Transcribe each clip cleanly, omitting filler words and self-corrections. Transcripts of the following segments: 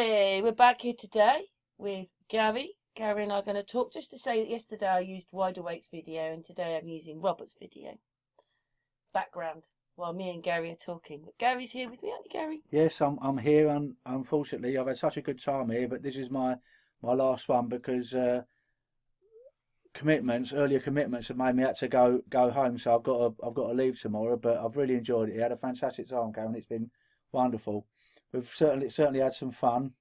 Hey, we're back here today with Gary. Gary and I are going to talk. Just to say that yesterday I used Wide Awake's video and today I'm using Robert's video. Background while me and Gary are talking. But Gary's here with me, aren't you, Gary? Yes, I'm here, and unfortunately, I've had such a good time here, but this is my last one because earlier commitments have made me have to go home. So I've got to leave tomorrow. But I've really enjoyed it. I had a fantastic time, Karen. It's been wonderful. We've certainly had some fun,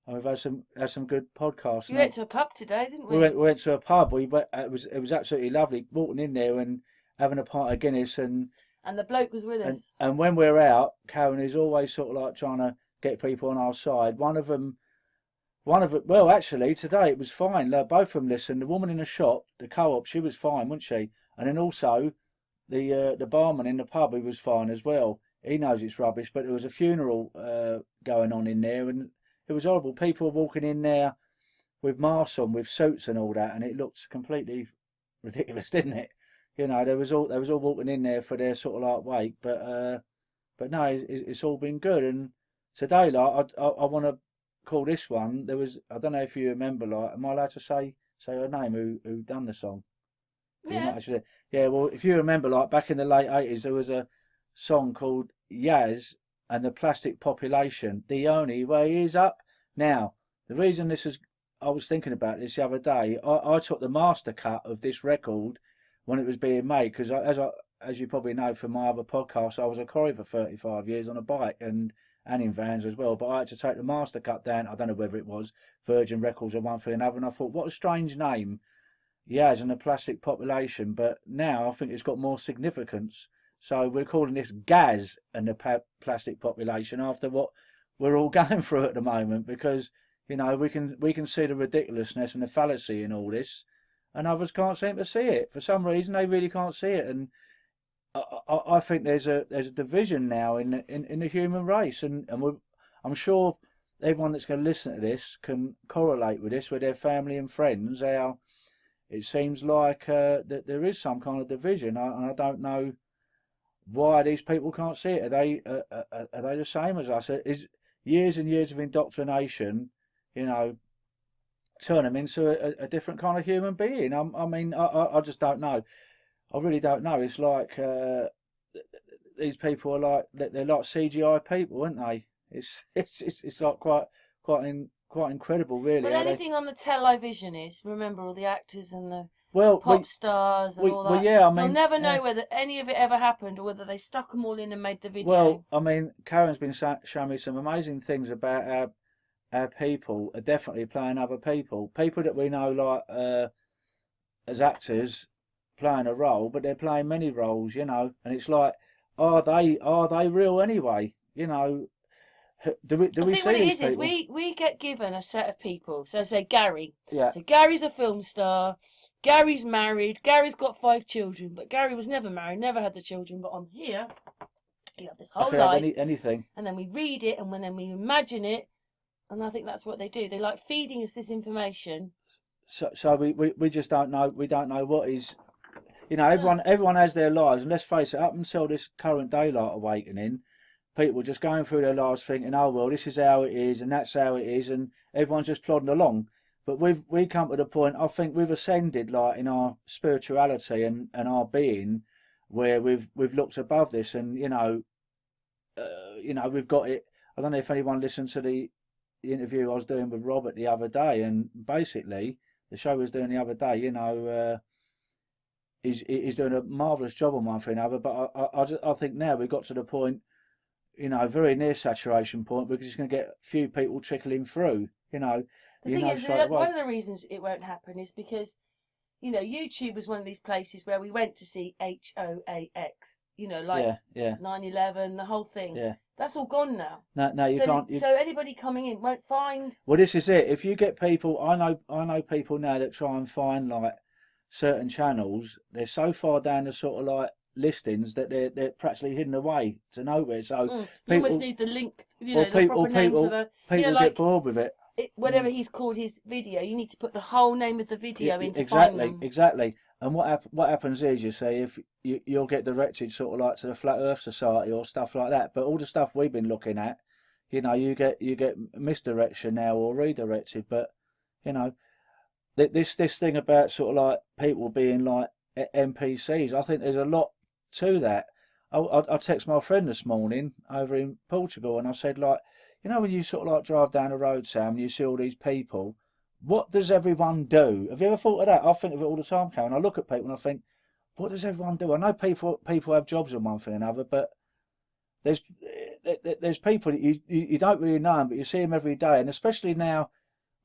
and we've had some good podcasts. We went to a pub today, didn't we? We went to a pub. It was absolutely lovely walking in there and having a pint of Guinness And the bloke was with us. And when we're out, Karen is always sort of like trying to get people on our side. Well, actually, today it was fine. Both of them listened. The woman in the shop, the co-op, she was fine, wasn't she? And then also the barman in the pub, he was fine as well. He knows it's rubbish, but there was a funeral going on in there, and it was horrible. People were walking in there with masks on, with suits and all that, and it looked completely ridiculous, didn't it? You know, they was all walking in there for their sort of like wake, but no, it's all been good. And today, like, I want to call this one. There was, I don't know if you remember, like, am I allowed to say her name? Who done the song? Yeah. Actually, yeah. Well, if you remember, like back in the late '80s, there was a song called Yaz and the Plastic Population. The only way is up. Now, the reason this is, I was thinking about this the other day. I took the master cut of this record when it was being made, because as you probably know from my other podcast, I was a courier for 35 years on a bike and in vans as well. But I had to take the master cut down. I don't know whether it was Virgin Records or one thing or another. And I thought, what a strange name, Yaz and the Plastic Population. But now I think it's got more significance. So we're calling this Gaz and the Plastic Population after what we're all going through at the moment, because you know we can see the ridiculousness and the fallacy in all this, and others can't seem to see it. For some reason, they really can't see it, and I think there's a division now in the human race, and I'm sure everyone that's going to listen to this can correlate with this with their family and friends. How it seems like that there is some kind of division, and I don't know why these people can't see it. Are they the same as us? Is years and years of indoctrination, you know, turn them into a different kind of human being? I mean, I just don't know. I really don't know. It's like these people are like they're like CGI people, aren't they? It's like quite incredible, really. Well, anything on the television is. Remember all the actors and the Well, pop stars and all that. well, yeah. I mean, you'll never know yeah. whether any of it ever happened or whether they stuck them all in and made the video. Well, I mean, Karen's been showing me some amazing things about our people are definitely playing other people. People that we know, like as actors, playing a role, but they're playing many roles, you know. And it's like, are they real anyway? You know, do we I think see what it these is people? we get given a set of people. So say Gary. Yeah. So Gary's a film star. Gary's married. Gary's got 5 children, but Gary was never married, never had the children. But on here, you have this I whole could have life, anything. and then we read it, and then we imagine it, and I think that's what they do. They like feeding us this information. So we just don't know. We don't know what is. You know, everyone has their lives, and let's face it. Up until this current daylight awakening, people just going through their lives thinking, oh well, this is how it is, and that's how it is, and everyone's just plodding along. But we come to the point. I think we've ascended, like in our spirituality and our being, where we've looked above this, and we've got it. I don't know if anyone listened to the interview I was doing with Robert the other day, and basically the show I was doing the other day, you know, he's doing a marvellous job on one thing or another. But I think now we've got to the point, you know, very near saturation point, because it's going to get a few people trickling through, you know. The thing is, one of the reasons it won't happen is because, you know, YouTube was one of these places where we went to see HOAX, you know, like 9/11, the whole thing. Yeah. That's all gone now. No, you can't. So anybody coming in won't find. Well, this is it. If you get people, I know people now that try and find like certain channels. They're so far down the sort of like listings that they're practically hidden away to nowhere. So You people almost need the link, you know, the proper name to the. People get bored with it. Whatever he's called his video, you need to put the whole name of the video in to exactly, find them. Exactly. And what happens is, you see, if you'll get directed sort of like to the Flat Earth Society or stuff like that. But all the stuff we've been looking at, you get misdirection now or redirected. But you know, this thing about sort of like people being like NPCs, I think there's a lot to that. I text my friend this morning over in Portugal, and I said, like, when you sort of like drive down the road, Sam, you see all these people. What does everyone do? Have you ever thought of that? I think of it all the time, Karen. I look at people and I think, what does everyone do? I know people have jobs in one thing or another, but there's people that you don't really know them, but you see them every day, and especially now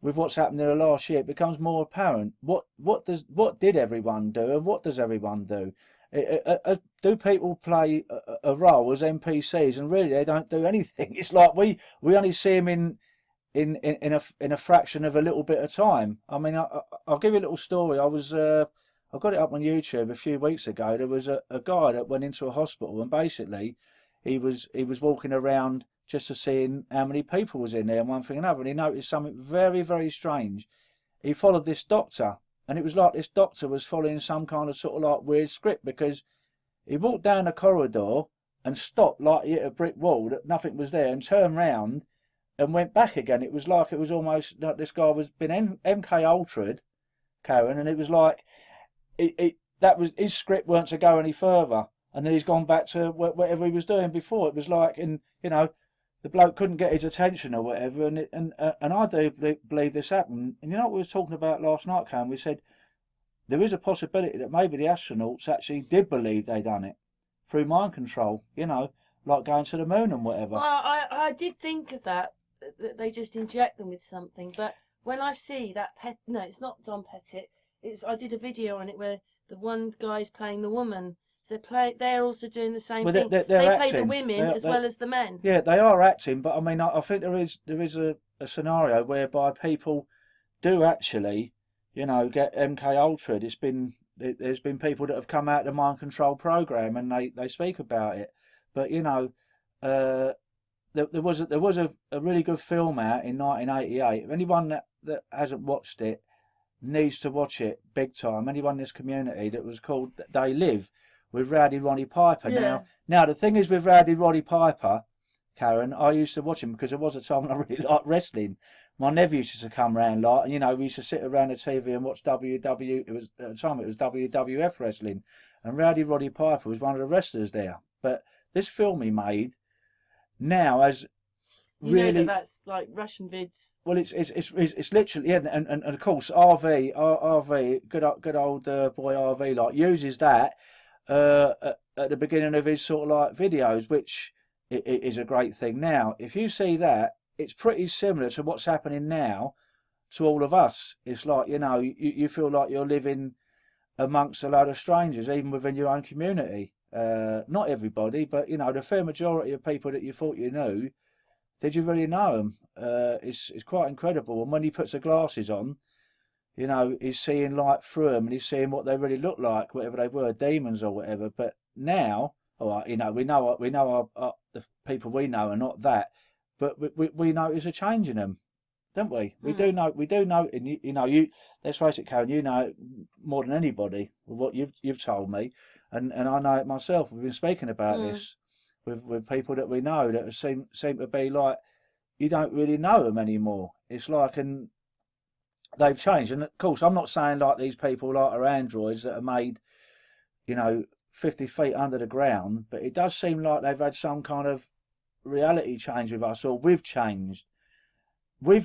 with what's happened in the last year, it becomes more apparent what did everyone do and what does everyone do? Do people play a role as NPCs and really they don't do anything? It's like we only see them in a fraction of a little bit of time. I mean, I'll give you a little story. I got it up on YouTube a few weeks ago. There was a guy that went into a hospital and basically he was walking around just to seeing how many people was in there and one thing and another, and he noticed something very, very strange. He followed this doctor, and it was like this doctor was following some kind of sort of like weird script, because he walked down the corridor and stopped like he hit a brick wall that nothing was there, and turned round and went back again. It was like, it was almost like this guy was been MK Ultra'd, Karen, and it was like that was his script, weren't to go any further, and then he's gone back to whatever he was doing before. It was like, and the bloke couldn't get his attention or whatever, and I do believe this happened. And you know what we were talking about last night, Cam? We said there is a possibility that maybe the astronauts actually did believe they done it through mind control, like going to the moon and whatever. Well, I did think of that they just inject them with something, but when I see that no, it's not Don Pettit. I did a video on it where the one guy's playing the woman. So they're also doing the same thing. They play the women as well as the men. Yeah, they are acting, but I mean, I think there is a scenario whereby people do actually, get MK Ultra. There's been people that have come out of the mind control program and they speak about it. But there was a really good film out in 1988. If anyone that hasn't watched it needs to watch it big time. Anyone in this community, that was called They Live, with Rowdy Roddy Piper. Yeah. Now the thing is with Rowdy Roddy Piper, Karen, I used to watch him because there was a time when I really liked wrestling. My nephew used to come round and we used to sit around the TV and watch at the time it was WWF wrestling, and Rowdy Roddy Piper was one of the wrestlers there. But this film he made now has really, that's like Russian vids. well, it's literally, yeah, and of course RV, good old boy RV, like uses that at the beginning of his sort of like videos, which is a great thing. Now, if you see that, it's pretty similar to what's happening now to all of us. It's like, you feel like you're living amongst a load of strangers, even within your own community. Not everybody, but the fair majority of people that you thought you knew, did you really know them? It's quite incredible. And when he puts the glasses on, he's seeing light through them, and he's seeing what they really look like, whatever they were, demons or whatever. But now, we know the people we know are not that, but we notice a change in them, don't we? We do know, and let's face it, Karen, you know more than anybody with what you've told me, and I know it myself. We've been speaking about this with people that we know that seem to be like, you don't really know them anymore. It's like, and they've changed. And of course, I'm not saying like these people like are androids that are made, 50 feet under the ground, but it does seem like they've had some kind of reality change with us, or we've changed. We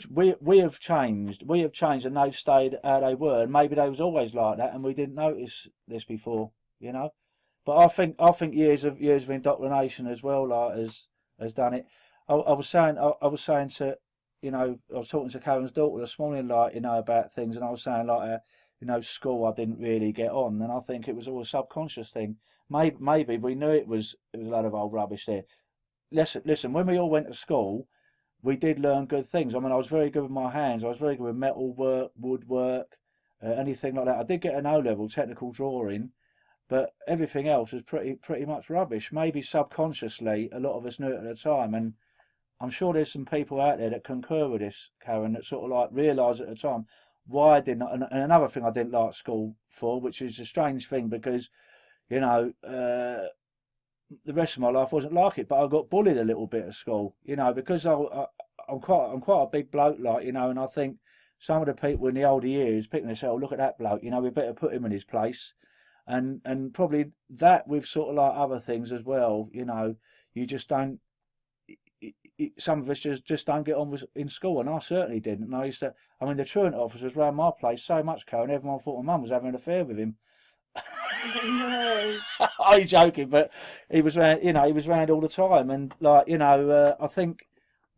have changed. We have changed, and they've stayed how they were. And maybe they was always like that, and we didn't notice this before, But I think years of indoctrination as well, like, has done it. I was saying to, I was talking to Karen's daughter this morning, like, about things, and I was saying like, school I didn't really get on, and I think it was all a subconscious thing. Maybe we knew it was a lot of old rubbish there. Listen, when we all went to school, we did learn good things. I mean, I was very good with my hands. I was very good with metal work, woodwork, anything like that. I did get an O-level technical drawing, but everything else was pretty much rubbish. Maybe subconsciously, a lot of us knew it at the time, and I'm sure there's some people out there that concur with this, Karen, that sort of like realise at the time why I didn't. And another thing I didn't like school for, which is a strange thing, because the rest of my life wasn't like it, but I got bullied a little bit at school, you know, because I'm quite a big bloke, like, you know, and I think some of the people in the older years picking themselves, look at that bloke, you know, we better put him in his place, and probably that with sort of like other things as well, you know, you just don't. Some of us just don't get on with in school, and I certainly didn't. And I used to, I mean, the truant officers round my place so much, and everyone thought my mum was having an affair with him. No. I'm joking, but he was round, you know, he was round all the time, and like, you know, I think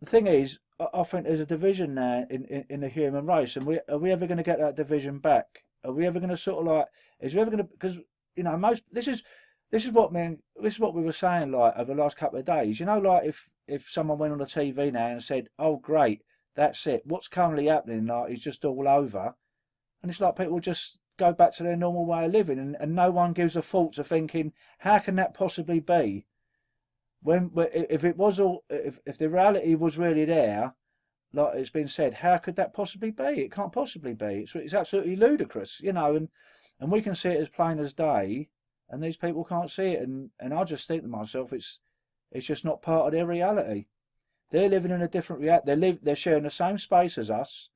the thing is, I think there's a division now in the human race, and are we ever going to get that division back? Are we ever going to sort of like, is we ever going to, because you know, this is what we were saying like over the last couple of days. You know, like if someone went on the TV now and said, "Oh, great, that's it. What's currently happening like is just all over," and it's like people just go back to their normal way of living, and no one gives a thought to thinking, how can that possibly be? When if it was all, if the reality was really there, like it's been said, how could that possibly be? It can't possibly be. It's absolutely ludicrous, you know, and we can see it as plain as day, and these people can't see it, and I just think to myself, it's just not part of their reality. They're living in a different reality. They're sharing the same space as us,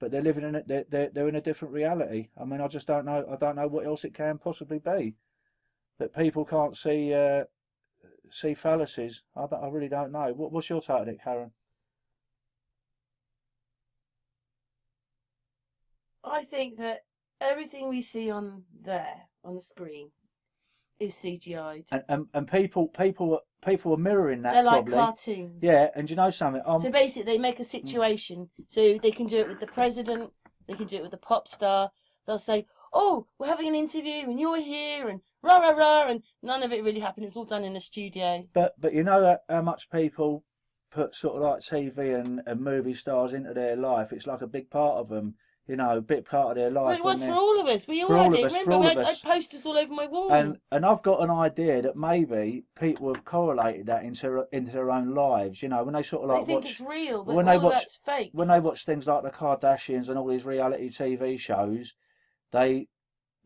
but they're living in it. They're in a different reality. I mean, I just don't know. I don't know what else it can possibly be that people can't see fallacies. I really don't know. What's your take on it, Karen? I think that everything we see on there on the screen is CGI'd. And people are mirroring that. They're like probably. cartoons. Yeah, and you know something? So basically, they make a situation so they can do it with the president. They can do it with a pop star. They'll say, "Oh, we're having an interview, and you're here, and rah rah rah," and none of it really happened. It's all done in a studio. But you know how much people put sort of like TV and movie stars into their life. It's like a big part of them. You know, a big part of their life. Well, it was for all of us. We all for had all it. of us, Remember, I had posters all over my wall. And I've got an idea that maybe people have correlated that into their own lives. You know, when they sort of like they think watch, it's real, but when all they watch, that's fake. When they watch things like the Kardashians and all these reality TV shows, they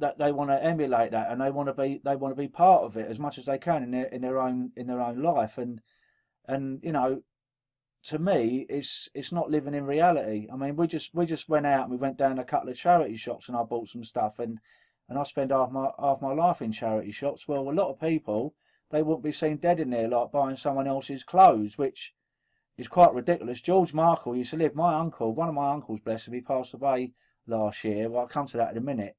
want to emulate that, and they want to be part of it as much as they can in their own life. And you know, to me, it's not living in reality. I mean, we just went out and we went down a couple of charity shops and I bought some stuff, and I spend half my life in charity shops. Well, a lot of people, they wouldn't be seen dead in there like buying someone else's clothes, which is quite ridiculous. George Markle used to live. My uncle, one of my uncles, bless him, he passed away last year. Well, I'll come to that in a minute.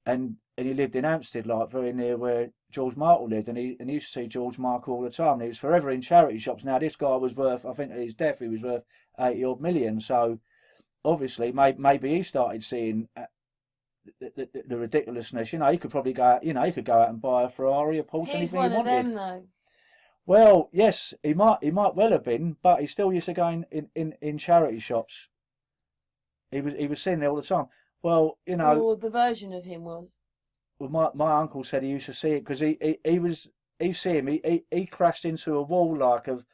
And he lived in Hampstead, like very near where George Markle lived, and he used to see George Markle all the time. And he was forever in charity shops. Now this guy was worth, I think at his death, he was worth 80 odd million. So obviously, maybe he started seeing the ridiculousness. You know, he could probably go out. You know, he could go out and buy a Ferrari, a Porsche, anything he wanted. He's one of them, though. Well, yes, he might well have been, but he still used to go in charity shops. He was seeing it all the time. Well, you know. Or the version of him was. Well, my uncle said he used to see it because he see him. He crashed into a wall like of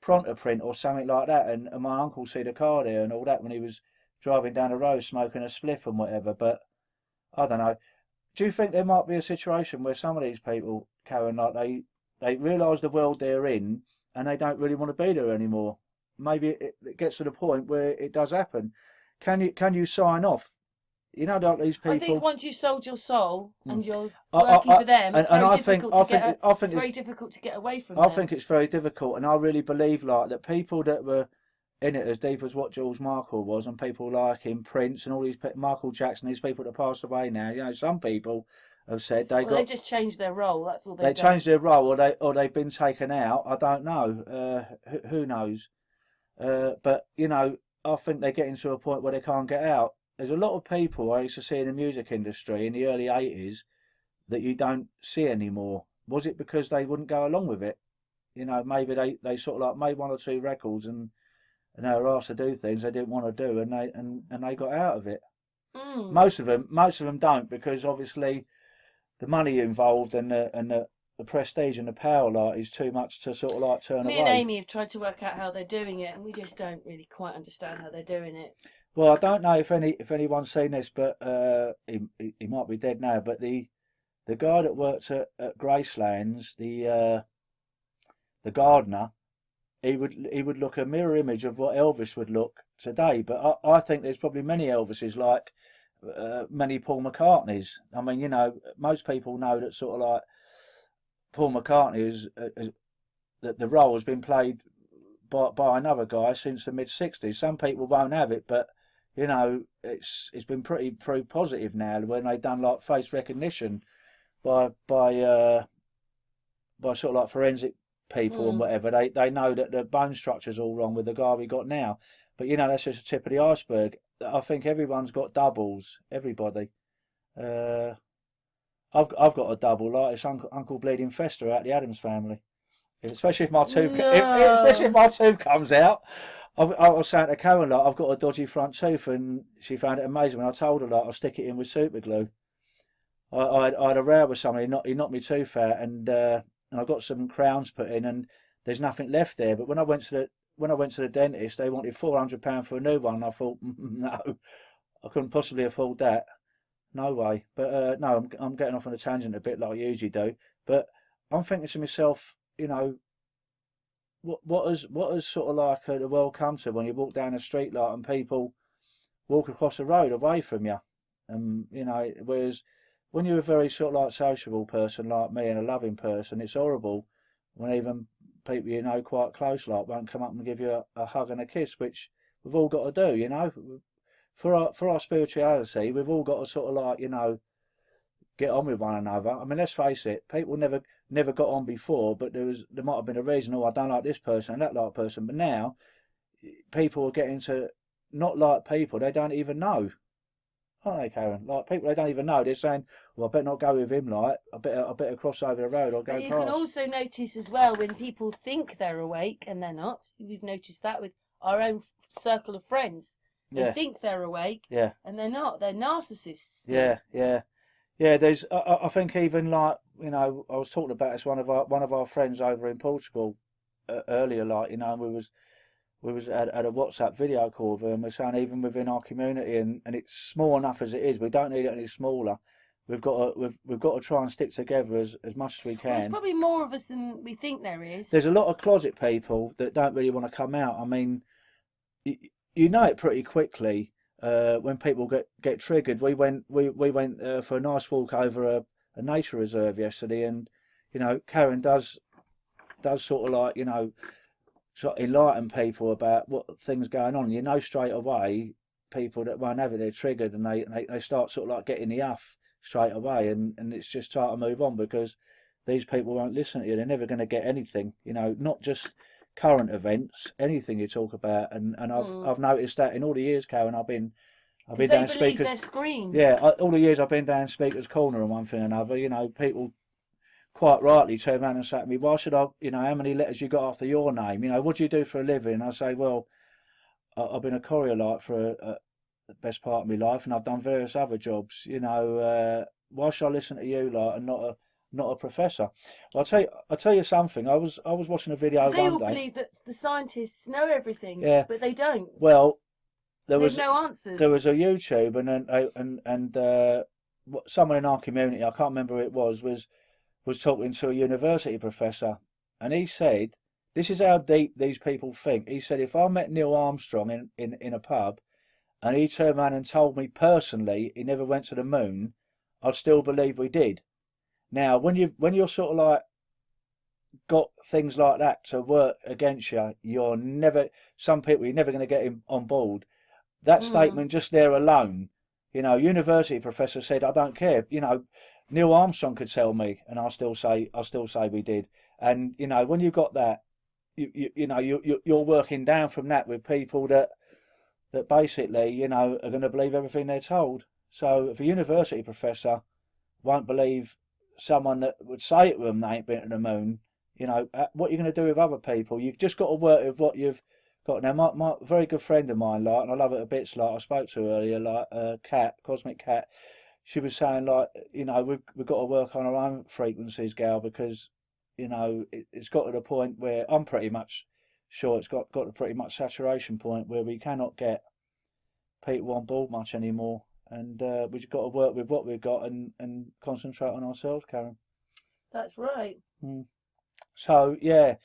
pronto print or something like that, and my uncle see the car there and all that when he was driving down the road smoking a spliff and whatever. But I don't know. Do you think there might be a situation where some of these people, Karen, like they realise the world they're in and they don't really want to be there anymore? Maybe it gets to the point where it does happen. Can you sign off? You know, like these people. I think once you've sold your soul and you're working for them, it's very difficult to get away from. I think it's very difficult, and I really believe like that people that were in it as deep as what George Markle was, and people like him, Prince, and all these Michael Jackson, these people that passed away now. You know, some people have said they just changed their role. That's all they changed their role, or they've been taken out. I don't know. Who knows? But you know, I think they're getting to a point where they can't get out. There's a lot of people I used to see in the music industry in the early 80s that you don't see anymore. Was it because they wouldn't go along with it? You know, maybe they sort of like made one or two records and they were asked to do things they didn't want to do, and they got out of it. Mm. Most of them don't, because obviously the money involved and the prestige and the power like is too much to sort of like turn away. Me and Amy have tried to work out how they're doing it, and we just don't really quite understand how they're doing it. Well, I don't know if anyone's seen this, but he might be dead now. But the the guy that worked at Gracelands, the gardener, he would look a mirror image of what Elvis would look today. But I think there's probably many Elvises, like many Paul McCartneys. I mean, you know, most people know that sort of like Paul McCartney is that the role has been played by another guy since the mid-60s. Some people won't have it, but you know, it's been pretty positive now when they've done like face recognition by sort of like forensic people and whatever. They know that the bone structure's all wrong with the guy we got now. But you know, that's just the tip of the iceberg. I think everyone's got doubles. Everybody. I've got a double, like it's Uncle Bleeding Fester out the Addams Family. Especially if my tooth, especially if my tooth comes out. I was saying to Karen, like, I've got a dodgy front tooth, and she found it amazing when I told her, like, I'll stick it in with super glue. I had a row with somebody. He knocked me tooth out, and I got some crowns put in, and there's nothing left there. But when I went to the dentist, they wanted £400 for a new one. And I thought, no, I couldn't possibly afford that. No way. But no, I'm getting off on a tangent a bit like I usually do. But I'm thinking to myself, you know, what has sort of like the world come to when you walk down the street like and people walk across the road away from you, and you know, whereas when you're a very sort of like sociable person like me and a loving person, it's horrible when even people you know quite close like won't come up and give you a hug and a kiss, which we've all got to do, you know, for our spirituality. We've all got to sort of like, you know, get on with one another. I mean, let's face it, people never got on before, but there might have been a reason. Oh, I don't like this person and that like person. But now people are getting to not like people they don't even know, aren't they, Karen? Like people they don't even know. They're saying, "Well, I better not go with him. Like I better cross over the road or go But you past." can also notice as well when people think they're awake and they're not. We've noticed that with our own circle of friends. They think they're awake, yeah, and they're not. They're narcissists. Still. Yeah. There's, I think even like, you know, I was talking about this one of our friends over in Portugal earlier, like, you know, and we was at a WhatsApp video call with her, and we're saying even within our community, and it's small enough as it is, we don't need it any smaller. We've got to try and stick together as much as we can. Well, there's probably more of us than we think there is. There's a lot of closet people that don't really want to come out. I mean, you know it pretty quickly when people get triggered. We went for a nice walk over a nature reserve yesterday, and you know, Karen does sort of like, you know, sort of enlighten people about what things going on. You know straight away people that won't have it, they're triggered, and they start sort of like getting the huff straight away, and it's just trying to move on because these people won't listen to you. They're never going to get anything, you know, not just current events, anything you talk about. And I've noticed that in all the years, Karen, I've been down speakers. Their screen. Yeah, all the years I've been down speakers corner and one thing or another, you know, people quite rightly turn around and say to me, why should I, you know, how many letters you got after your name? You know, what do you do for a living? And I say, well, I've been a courier like for the best part of my life, and I've done various other jobs. You know, why should I listen to you like and not a professor? Well, I'll tell you something. I was watching a video one day. They all believe that the scientists know everything, but they don't. Well, there was no answers. There was a YouTube, and someone in our community, I can't remember who it was talking to a university professor, and he said, this is how deep these people think. He said, if I met Neil Armstrong in a pub and he turned around and told me personally he never went to the moon, I'd still believe we did. Now, when you're sort of like got things like that to work against you, you're never going to get him on board. That statement just there alone, you know, university professor said, I don't care, you know, Neil Armstrong could tell me, and I'll still say we did. And you know, when you've got that, you know, you're working down from that with people that basically, you know, are going to believe everything they're told. So if a university professor won't believe someone that would say to them they ain't been to the moon, you know, what are you going to do with other people? You've just got to work with what you've got. Now, my very good friend of mine, like, and I love it a bit, like I spoke to earlier, like Cosmic Cat. She was saying, like, you know, we've got to work on our own frequencies, Gal, because, you know, it's got to the point where I'm pretty much sure it's got to pretty much saturation point where we cannot get people on board much anymore. and we've just got to work with what we've got and concentrate on ourselves, Karen. That's right. Mm. So yeah,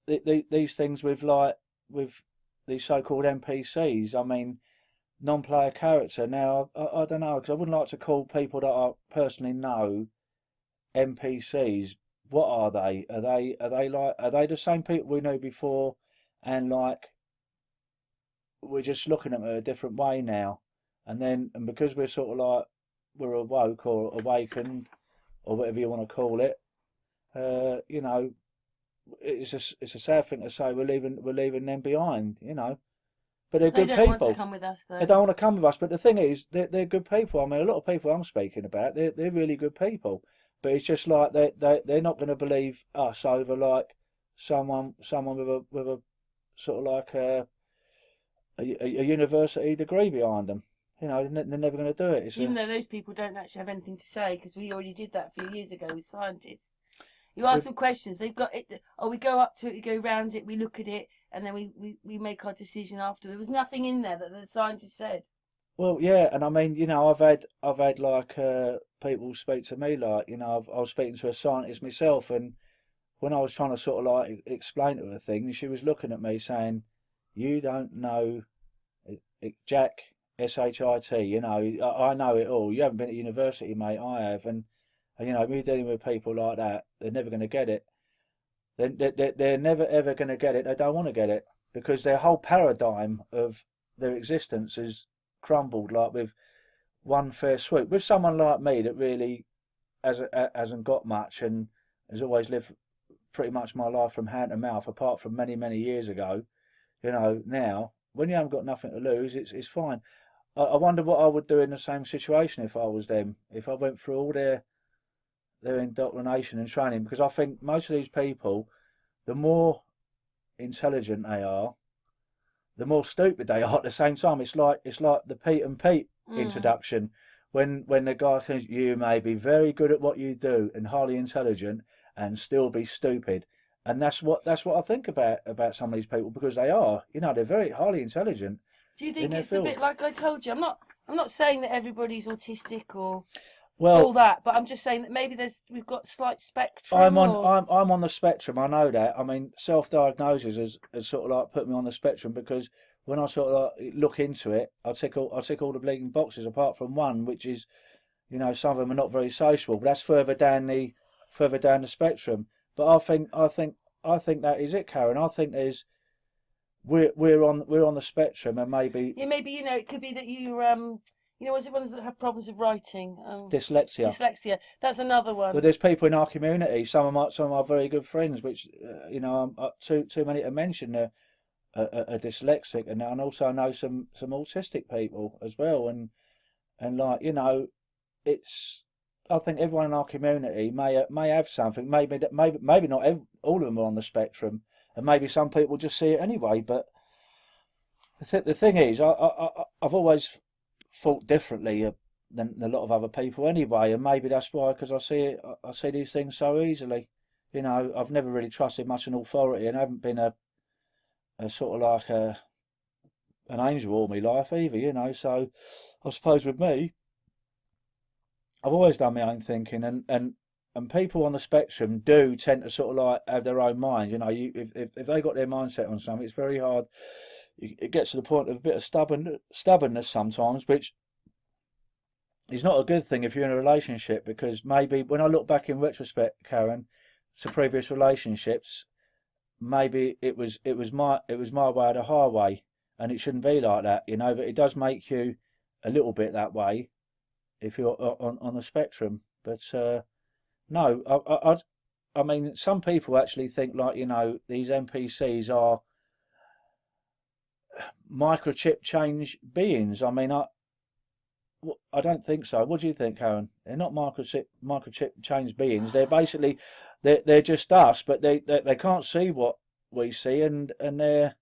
these things with these so-called NPCs. I mean, non-player character. Now I don't know, because I wouldn't like to call people that I personally know NPCs. What are they? Are they the same people we knew before, and like we're just looking at them a different way now? And because we're sort of like we're awoke or awakened or whatever you want to call it, you know, it's a sad thing to say we're leaving them behind, you know. But they're They good don't want to people. come with us, though. They don't want to come with us. But the thing is, they're good people. I mean, a lot of people I'm speaking about, they're really good people. But it's just like they're not going to believe us over like someone with a sort of like a university degree behind them. You know, they're never going to do it. Even though those people don't actually have anything to say, because we already did that a few years ago with scientists. You ask them questions, they've got it. Oh, we go up to it, we go round it, we look at it, and then we make our decision after. There was nothing in there that the scientists said. Well, yeah, and I mean, you know, I've had like people speak to me like, you know, I was speaking to a scientist myself, and when I was trying to sort of like explain to her things, she was looking at me saying, "You don't know Jack, SHIT, you know, I know it all. You haven't been at university, mate. I have, and you know, we're dealing with people like that. They're never going to get it. They're never ever going to get it. They don't want to get it because their whole paradigm of their existence is crumbled like with one fair swoop. With someone like me that really hasn't got much and has always lived pretty much my life from hand to mouth, apart from many years ago. You know, now when you haven't got nothing to lose, it's fine. I wonder what I would do in the same situation if I was them. If I went through all their indoctrination and training, because I think most of these people, the more intelligent they are, the more stupid they are at the same time. It's like the Pete and Pete introduction, when the guy says, "You may be very good at what you do and highly intelligent and still be stupid," and that's what I think about some of these people, because they are, you know, they're very highly intelligent. Do you think it's a bit like I told you? I'm not saying that everybody's autistic or all that, but I'm just saying that maybe we've got slight spectrum. I'm on the spectrum. I know that. I mean, self-diagnosis has sort of like put me on the spectrum, because when I sort of like look into it, I tick all the bleeding boxes apart from one, which is, you know, some of them are not very sociable, but that's further down the spectrum. But I think that is it, Karen. I think we're on the spectrum, and maybe you know, it could be that you you know, was it ones that have problems with writing? Dyslexia. Dyslexia. That's another one. Well, there's people in our community. Some of my very good friends, which you know, too many to mention, are dyslexic, and also know some autistic people as well. And like, you know, I think everyone in our community may have something. Maybe not all of them are on the spectrum, and maybe some people just see it anyway. But the thing is, I've always thought differently than a lot of other people anyway, and maybe that's why, because I see these things so easily. You know, I've never really trusted much in authority, and I haven't been a sort of like an angel all my life either, you know. So I suppose with me, I've always done my own thinking, and people on the spectrum do tend to sort of like have their own mind. You know, if they got their mindset on something, it's very hard. It gets to the point of a bit of stubbornness sometimes, which is not a good thing if you're in a relationship, because maybe when I look back in retrospect, Karen, to previous relationships, maybe it was my way or the highway, and it shouldn't be like that, you know. But it does make you a little bit that way if you're on the spectrum. But no, I mean, some people actually think, like, you know, these NPCs are microchip change beings. I mean, I don't think so. What do you think, Karen? They're not microchip change beings. They're basically they're just us, but they can't see what we see, and they're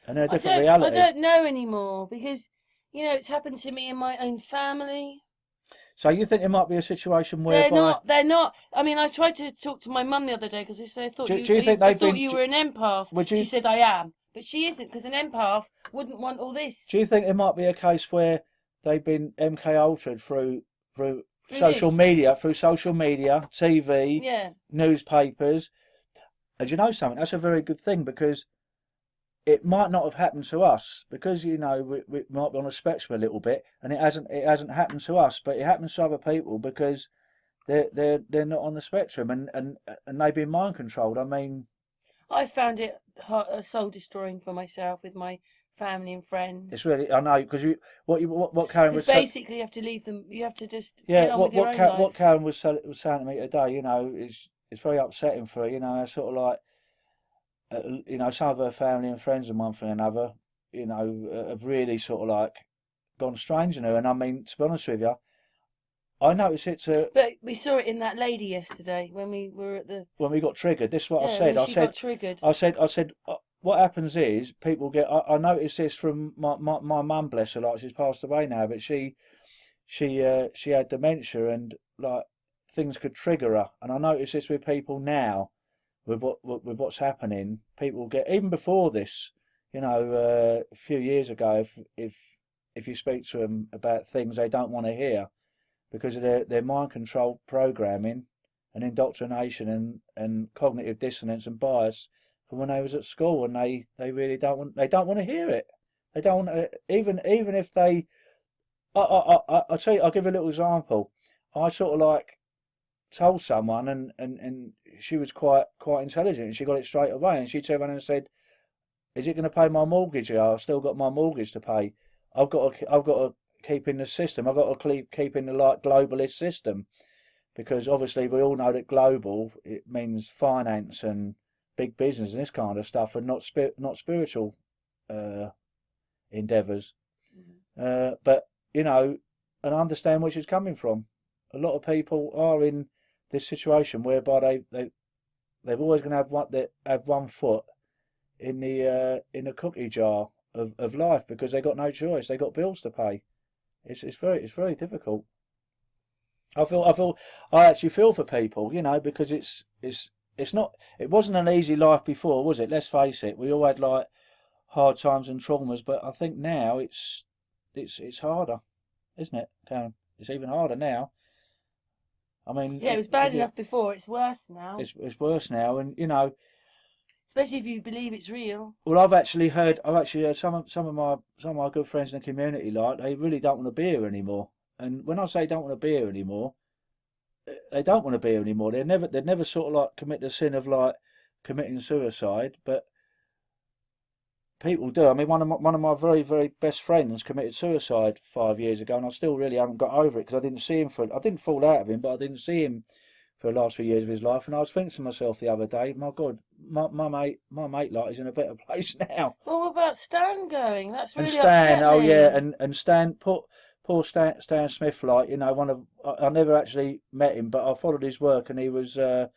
different realities. I don't know anymore, because, you know, it's happened to me in my own family. So you think there might be a situation where they're not. I mean, I tried to talk to my mum the other day, because I said, I thought you were an empath. She said, I am. But she isn't, because an empath wouldn't want all this. Do you think there might be a case where they've been MK ultra'd through social this. media, TV, Yeah. newspapers? And you know something? That's a very good thing, because it might not have happened to us, because we might be on a spectrum a little bit, and it hasn't happened to us, but it happens to other people because they're not on the spectrum, and they've been mind controlled. I mean, I found it soul destroying for myself with my family and friends. it's really, I know, because what Karen was saying. Because basically you have to leave them. You have to just get on with your own life. What Karen was saying to me today, it's very upsetting for her. Sort of like, some of her family and friends and one thing or another, have really sort of like gone strange on her. And I mean, to be honest with you, I noticed it. But we saw it in that lady yesterday when we were at the. When we got triggered, this is what I said. When she got triggered. I said, what happens is people get. I noticed this from my mum, bless her, like she's passed away now, but she had dementia, and like things could trigger her. And I notice this with people now. With what's happening, people get, even before this, a few years ago, if you speak to them about things they don't want to hear, because of their mind control programming and indoctrination and cognitive dissonance and bias from when they was at school, and they really don't want to hear it. They don't want to, even if they. I'll tell you. I'll give you a little example. I sort of like told someone, and she was quite intelligent, and she got it straight away, and she turned around and said, "Is it going to pay my mortgage? I've still got my mortgage to pay. I've got to keep in the system. I've got to keep in the like globalist system, because obviously we all know that global, it means finance and big business and this kind of stuff, and not spiritual endeavours. But and I understand where she's coming from. A lot of people are in this situation whereby they've always going to have one foot in the cookie jar of life, because they got no choice. They got bills to pay. It's very difficult. I actually feel for people, because it wasn't an easy life before, was it? Let's face it. We all had like hard times and traumas, but I think now it's harder, isn't it, Karen? It's even harder now. I mean, yeah, it was bad enough before. It's worse now. It's worse now, and especially if you believe it's real. Well, I've actually heard some of my good friends in the community, like, they really don't want to be here anymore. And when I say don't want to be here anymore, they don't want to be here anymore. They'd never sort of like commit the sin of like committing suicide, but people do. I mean, one of my very, very best friends committed suicide 5 years ago, and I still really haven't got over it, because I didn't see him I didn't fall out of him, but I didn't see him for the last few years of his life. And I was thinking to myself the other day, my God, my mate like is in a better place now. Well, what about Stan going? That's really Stan, upsetting. oh yeah, and Stan, poor Stan Smith, like, I never actually met him, but I followed his work, and he was a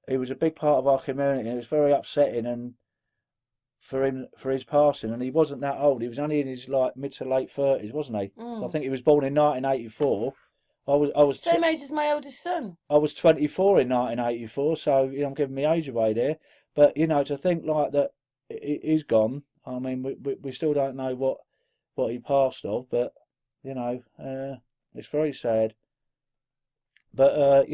big part of our community, and it was very upsetting, and for his passing. And he wasn't that old. He was only in his like mid to late 30s, wasn't he? I think he was born in 1984. I was same age as my oldest son. I was 24 in 1984, so I'm giving my age away there. But to think like that, he's gone. I mean, we still don't know what he passed of, but it's very sad. But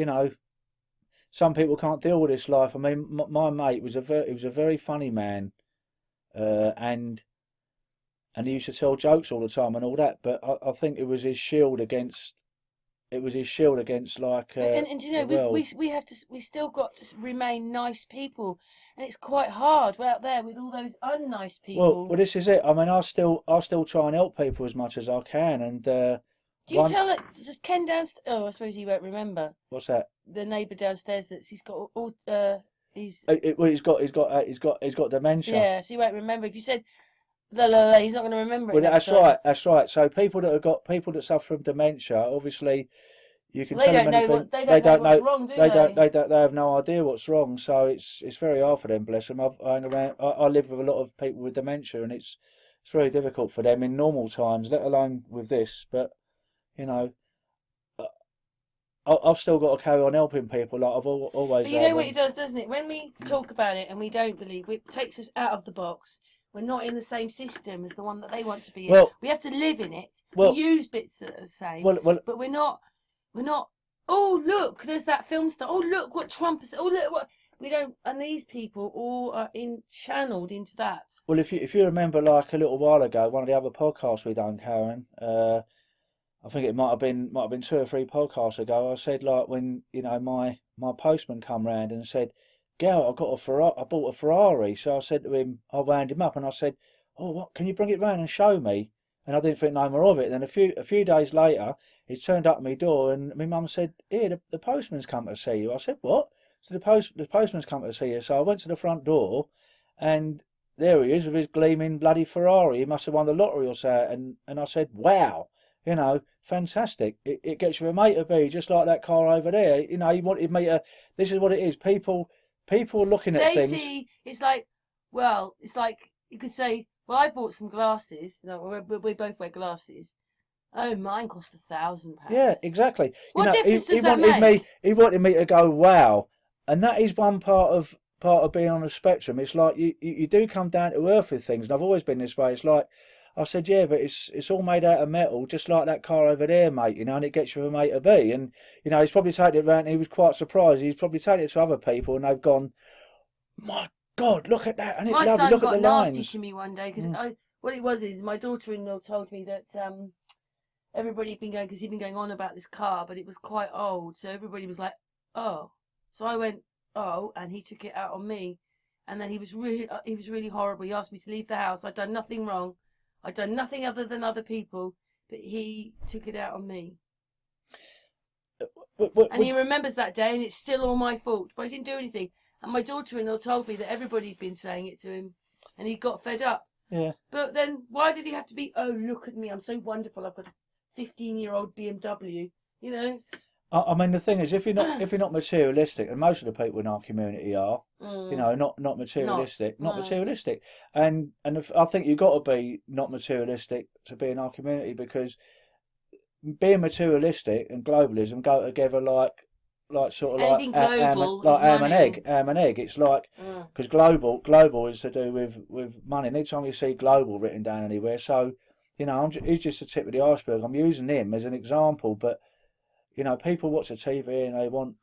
some people can't deal with this life. I mean, my mate was a very funny man. And he used to tell jokes all the time and all that, but I think it was his shield against like we still got to remain nice people, and it's quite hard out there with all those unnice people. Well, this is it. I mean, I still try and help people as much as I can, and do you tell it? Does Ken downstairs? Oh, I suppose he won't remember. What's that? The neighbour downstairs he's got all he's got dementia. Yeah, so he won't remember. If you said la, he's not going to remember it. Well, that's right. So people that suffer from dementia, obviously, you can tell them anything. They don't know what's wrong, do they? They have no idea what's wrong. So it's very hard for them. Bless them. I live with a lot of people with dementia, and it's very difficult for them in normal times, let alone with this. But I've still got to carry on helping people like I've always. But you know what it does, doesn't it? When we talk about it and we don't believe, it takes us out of the box. we're not in the same system as the one that they want to be in. Well, we have to live in it. Well, we use bits that are the same, but we're not. Oh, look, there's that film star. Oh, look what Trump has. Oh, look what we don't. And these people all are channeled into that. Well, if you remember, like a little while ago, one of the other podcasts we done, Karen. I think it might have been 2 or 3 podcasts ago. I said, like, when my postman come round and said, "Gal, I bought a Ferrari." So I said to him, I wound him up and I said, "Oh, what? Can you bring it round and show me?" And I didn't think no more of it. Then a few days later, he turned up at my door and my mum said, "Here, the postman's come to see you." I said, "What?" So the postman's come to see you. So I went to the front door, and there he is with his gleaming bloody Ferrari. He must have won the lottery or so. And I said, "Wow, fantastic. It gets you from A to B, just like that car over there." He wanted me to. This is what it is. People are looking at things. They see it's like you could say, "Well, I bought some glasses. No, we both wear glasses. Oh, mine cost £1,000." Yeah, exactly. What difference does that make? He wanted me to go, wow, and that is one part of being on a spectrum. It's like you do come down to earth with things, and I've always been this way. It's like I said, yeah, but it's all made out of metal, just like that car over there, mate. And it gets you from A to B. And he's probably taken it around. And he was quite surprised. He's probably taken it to other people, and they've gone, "My God, look at that! And my lovely. son Look got at the nasty lines." to me one day because what it was is my daughter-in-law told me that everybody had been going, because he'd been going on about this car, but it was quite old, so everybody was like, "Oh." So I went, "Oh," and he took it out on me, and then he was really horrible. He asked me to leave the house. I'd done nothing wrong. I'd done nothing other than other people, but he took it out on me. And he remembers that day, and it's still all my fault, but I didn't do anything. And my daughter-in-law told me that everybody had been saying it to him, and he got fed up. Yeah. But then why did he have to be, "Oh, look at me, I'm so wonderful, I've got a 15-year-old BMW, I mean, the thing is, if you're not materialistic, and most of the people in our community are, not materialistic, not materialistic, and I think you've got to be not materialistic to be in our community, because being materialistic and globalism go together like sort of anything like global, like ham money. and egg. It's like, because global is to do with money. Anytime you see global written down anywhere, so he's just the tip of the iceberg. I'm using him as an example, but people watch the TV and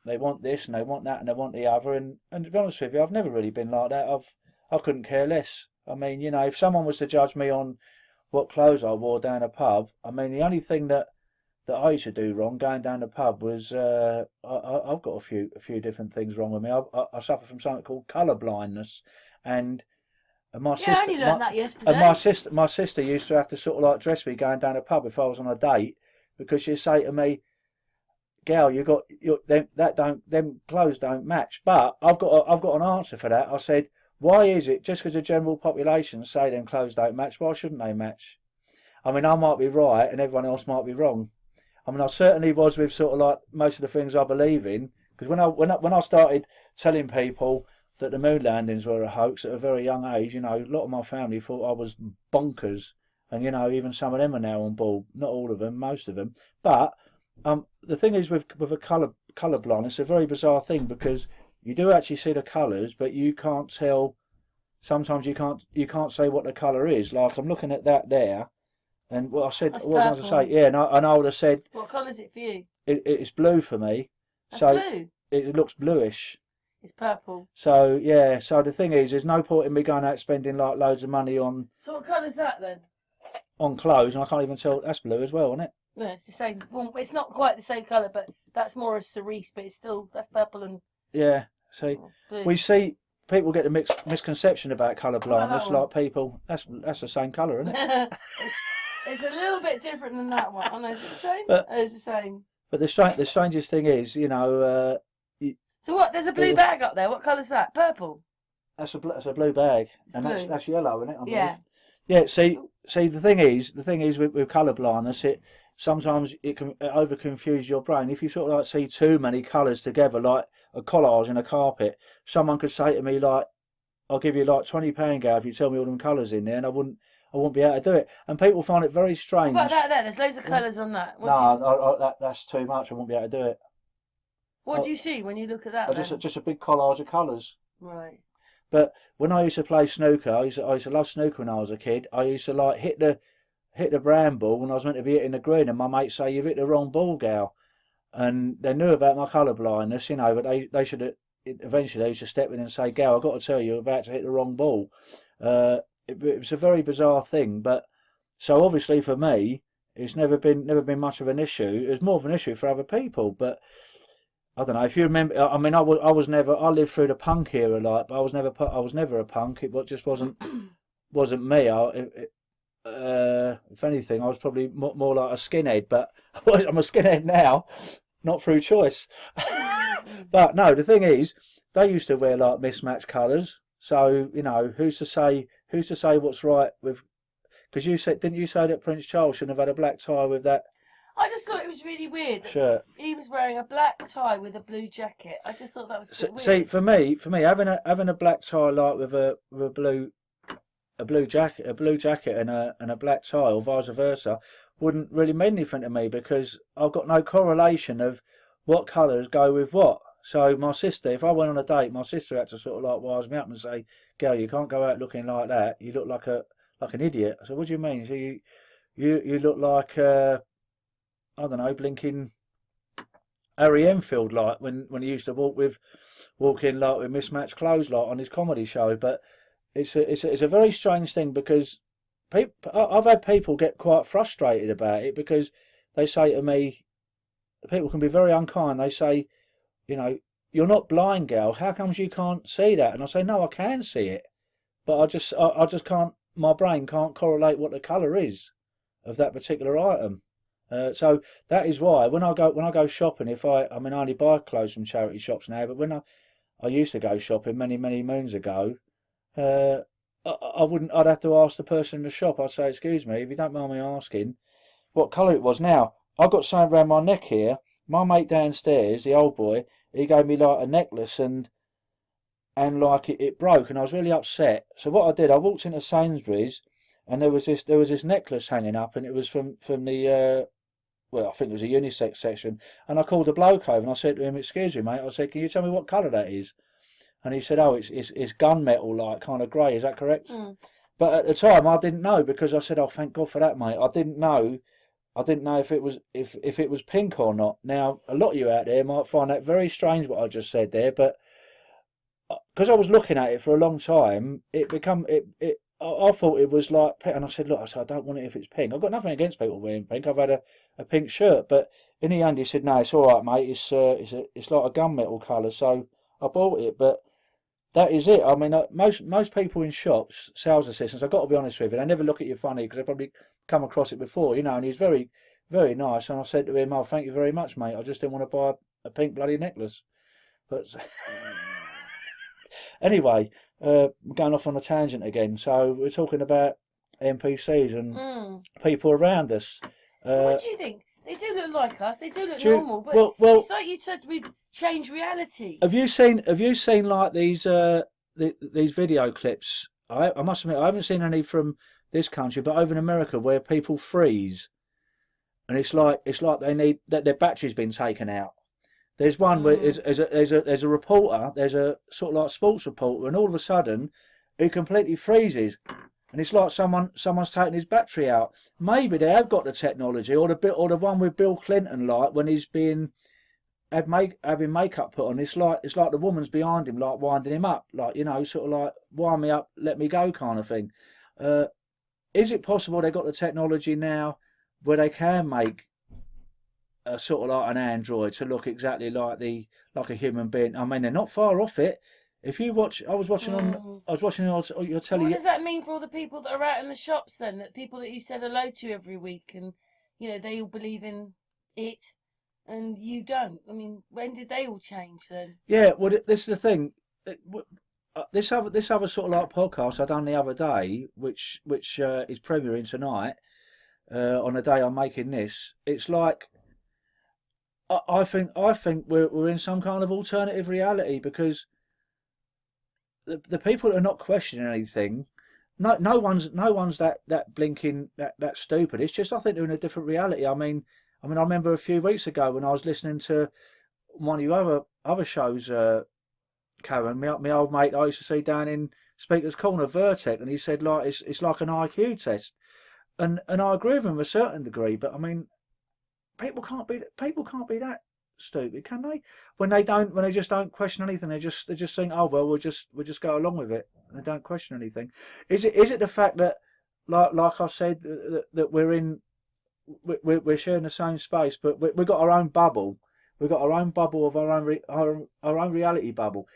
they want this and they want that and they want the other. And to be honest with you, I've never really been like that. I couldn't care less. I mean, if someone was to judge me on what clothes I wore down a pub, I mean, the only thing that I used to do wrong going down the pub was I've got a few different things wrong with me. I suffer from something called colour blindness, and my sister. I only learned that yesterday. And my sister used to have to sort of like dress me going down a pub if I was on a date, because she'd say to me, "Gal, them clothes don't match." But I've got an answer for that. I said, "Why is it just because the general population say them clothes don't match? Why shouldn't they match?" I mean, I might be right and everyone else might be wrong. I mean, I certainly was with sort of like most of the things I believe in, because when I started telling people that the moon landings were a hoax at a very young age, a lot of my family thought I was bonkers, and even some of them are now on board. Not all of them, most of them. But the thing is with a colour blindness, it's a very bizarre thing, because you do actually see the colours, but you can't tell. Sometimes you can't say what the colour is. Like, I'm looking at that there. And what I said, That's what was I going to say? purple. Yeah, and I would have said, What colour is it for you? it's blue for me. That's So blue. it looks bluish. It's purple. So yeah, so the thing is, there's no point in me going out spending like loads of money on So what colour is that then? clothes, and I can't even tell. That's blue as well, isn't it? Yeah, it's the same. Well, it's not quite the same colour, but that's more a cerise, but that's purple and Yeah. See, blue. we see people get the misconception about colour blindness. one? Like people, that's the same colour, isn't it? It's a little bit different than that one. Oh, no, is it the same? But- It's the same. But the strangest thing is, So what? There's a blue bag up there. What colour's that? Purple. that's a blue bag, It's and blue. that's yellow, isn't it? Underneath? Yeah. Yeah. See, the thing is with colour blindness, sometimes it can over confuse your brain. If you sort of like see too many colours together, like a collage in a carpet, someone could say to me like, "I'll give you like £20, Gav, if you tell me all them colours in there," and I wouldn't be able to do it. And people find it very strange. What about that there? There's loads of colours on that. That's too much. I won't be able to do it. What do you see when you look at that? Just a big collage of colours. Right. But when I used to play snooker, I used to love snooker when I was a kid. I used to like hit the brown ball when I was meant to be hitting the green, and my mates say you've hit the wrong ball, gal. And they knew about my colour blindness, you know, but they should have, eventually they used to step in and say, gal, I've got to tell you, you're about to hit the wrong ball. It was a very bizarre thing, but so obviously for me, it's never been much of an issue. It was more of an issue for other people, but I don't know if you remember. I mean, I was never. I lived through the punk era, like, but I was never a punk. It just wasn't me. If anything, I was probably more like a skinhead, but I'm a skinhead now, not through choice. But no, the thing is, they used to wear like mismatched colours. So you know, who's to say what's right with? Because didn't you say that Prince Charles shouldn't have had a black tie with that? I just thought it was really weird that shirt. He was wearing a black tie with a blue jacket. I just thought that was a bit weird. See, for me, having a black tie like with a blue jacket and a black tie, or vice versa, wouldn't really mean anything to me because I've got no correlation of what colours go with what. So my sister, if I went on a date, my sister had to sort of like wise me up and say, "Girl, you can't go out looking like that. You look like an idiot." I said, "What do you mean?" So you look like I don't know, blinking Harry Enfield, like when he used to walk in like with mismatched clothes, like on his comedy show. But it's a very strange thing because I've had people get quite frustrated about it because they say to me, people can be very unkind. They say, you know, you're not blind, gal. How comes you can't see that? And I say, no, I can see it, but I just can't. My brain can't correlate what the colour is of that particular item. So that is why when I go shopping, I only buy clothes from charity shops now, but when I used to go shopping many moons ago, I'd have to ask the person in the shop. I'd say, excuse me, if you don't mind me asking, what colour it was. Now I've got something around my neck here. My mate downstairs, the old boy, he gave me like a necklace and like it broke, and I was really upset. So what I did, I walked into Sainsbury's, and there was this necklace hanging up, and it was from the well, I think it was a unisex section, and I called the bloke over and I said to him, "Excuse me, mate," I said, "Can you tell me what colour that is?" And he said, "Oh, it's gunmetal, like kind of grey. Is that correct?" Mm. But at the time, I didn't know because I said, "Oh, thank God for that, mate." I didn't know if it was if it was pink or not. Now, a lot of you out there might find that very strange what I just said there, but because I was looking at it for a long time, I thought it was like pink, and I said, "Look," I don't want it if it's pink. I've got nothing against people wearing pink. I've had a pink shirt, but in the end, he said, "No, it's all right, mate. It's like a gunmetal colour." So I bought it, but that is it. I mean, most people in shops, sales assistants, I've got to be honest with you, they never look at you funny because they probably come across it before, you know. And he's very, very nice. And I said to him, "Oh, thank you very much, mate. I just didn't want to buy a pink bloody necklace." But anyway, going off on a tangent again. So we're talking about NPCs and people around us. What do you think? They do look like us. They do look normal, but well, it's like you said, we change reality. Have you seen like these video clips? I must admit, I haven't seen any from this country, but over in America where people freeze, and it's like they need that their battery's been taken out. There's one where there's a reporter, there's a sort of like sports reporter, and all of a sudden he completely freezes, and it's like someone's taken his battery out. Maybe they have got the technology, or the one with Bill Clinton, like when he's having makeup put on. It's like the woman's behind him, like winding him up, like, you know, sort of like wind me up, let me go kind of thing. Is it possible they got the technology now where they can make a sort of like an android to look exactly like a human being? I mean, they're not far off it. If you watch, I was watching on your telly. So what does that mean for all the people that are out in the shops then? That people that you said hello to every week, and you know they all believe in it, and you don't. I mean, when did they all change then? Yeah, well, this is the thing. This other sort of like podcast I done the other day, which is premiering tonight, on the day I'm making this. It's like I think we're in some kind of alternative reality because the people that are not questioning anything, no one's that blinking that stupid. It's just I think they're in a different reality. I mean I remember a few weeks ago when I was listening to one of your other shows, Karen, my old mate I used to see down in Speaker's Corner, Vertec, and he said like it's like an IQ test, and I agree with him to a certain degree. But I mean, people can't be that stupid, can they? When they just don't question anything, they just think, oh well, we'll just go along with it, and they don't question anything. Is it the fact that like I said that we're sharing the same space, but we've got our own bubble. We've got our own bubble of our own reality bubble.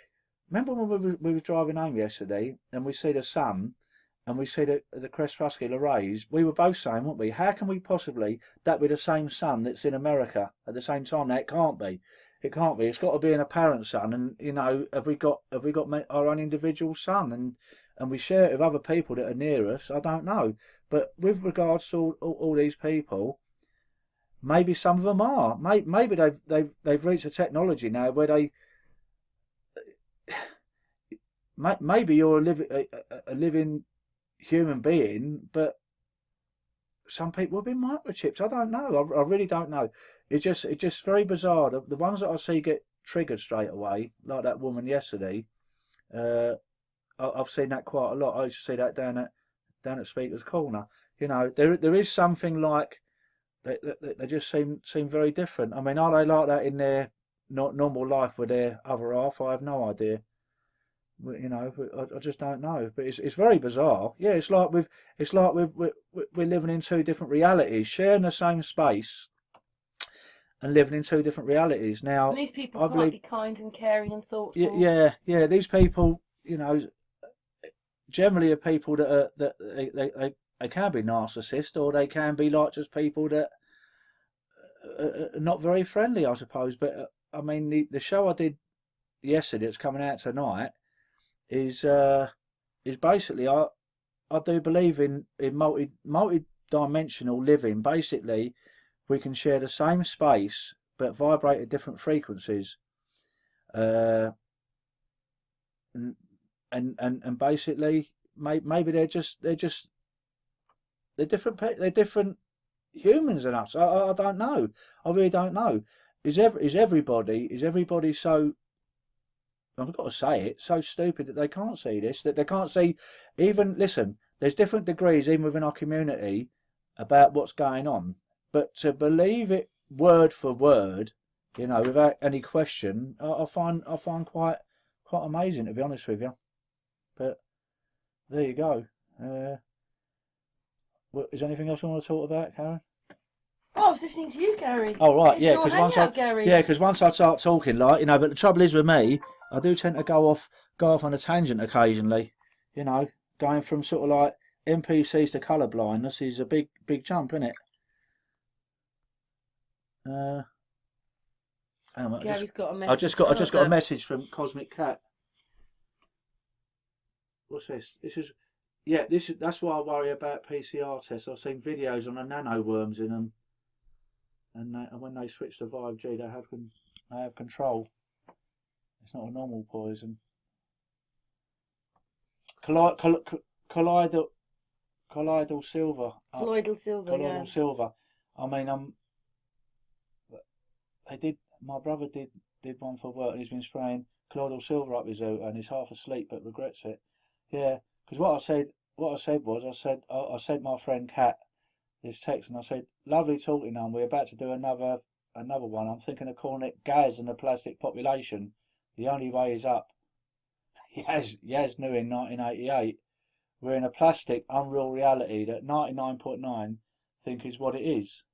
Remember when we were driving home yesterday and we see the sun and we see the crepuscular rays? We were both saying, weren't we? How can we possibly that be the same sun that's in America at the same time? Now it can't be. It can't be. It's got to be an apparent sun. And you know, have we got our own individual sun? And we share it with other people that are near us? I don't know. But with regards to all these people, maybe some of them are. Maybe they've reached a technology now where they. Maybe you're a living human being, but some people have been microchipped. I don't know. I really don't know. It's just very bizarre. The ones that I see get triggered straight away, like that woman yesterday. I've seen that quite a lot. I used to see that down at Speaker's Corner. You know, there is something like they just seem very different. I mean, are they like that in their normal life with their other half? I have no idea. You know, I just don't know. But it's very bizarre. Yeah, it's like we're living in two different realities, sharing the same space, and living in two different realities. Now, and these people can't be kind and caring and thoughtful. Yeah. These people, you know, generally are people that they can be narcissists, or they can be like just people that are not very friendly, I suppose. But I mean, the show I did yesterday, it's coming out tonight, is basically I do believe in multi-dimensional living. Basically, we can share the same space but vibrate at different frequencies. And basically, maybe they're different humans than us. I don't know. I really don't know. Is everybody so? I've got to say it, so stupid that they can't see this, that they can't see even, listen, there's different degrees even within our community about what's going on, but to believe it word for word, you know, without any question, I find quite amazing, to be honest with you. But there you go. Is there anything else you want to talk about, Karen? Oh, I was listening to you, Gary. Oh right, yeah, because once I start talking, like, you know, but the trouble is with me, I do tend to go off on a tangent occasionally. You know, going from sort of like NPCs to colour blindness is a big jump, isn't it? Gary's got a message. I just got a message from Cosmic Cat. What's this? That's why I worry about PCR tests. I've seen videos on the nano worms in them, and when they switch to 5G, they have control. It's not a normal poison. Colloidal silver. Colloidal silver. Colloidal silver. I mean, my brother did one for work, and he's been spraying colloidal silver up his oot, and he's half asleep but regrets it. Yeah, because what I said was, I sent my friend Kat this text, and I said, lovely talking, and we're about to do another one. I'm thinking of calling it Gaz and the Plastic Population. The only way is up. Yaz knew in 1988, we're in a plastic, unreal reality that 99.9 think is what it is.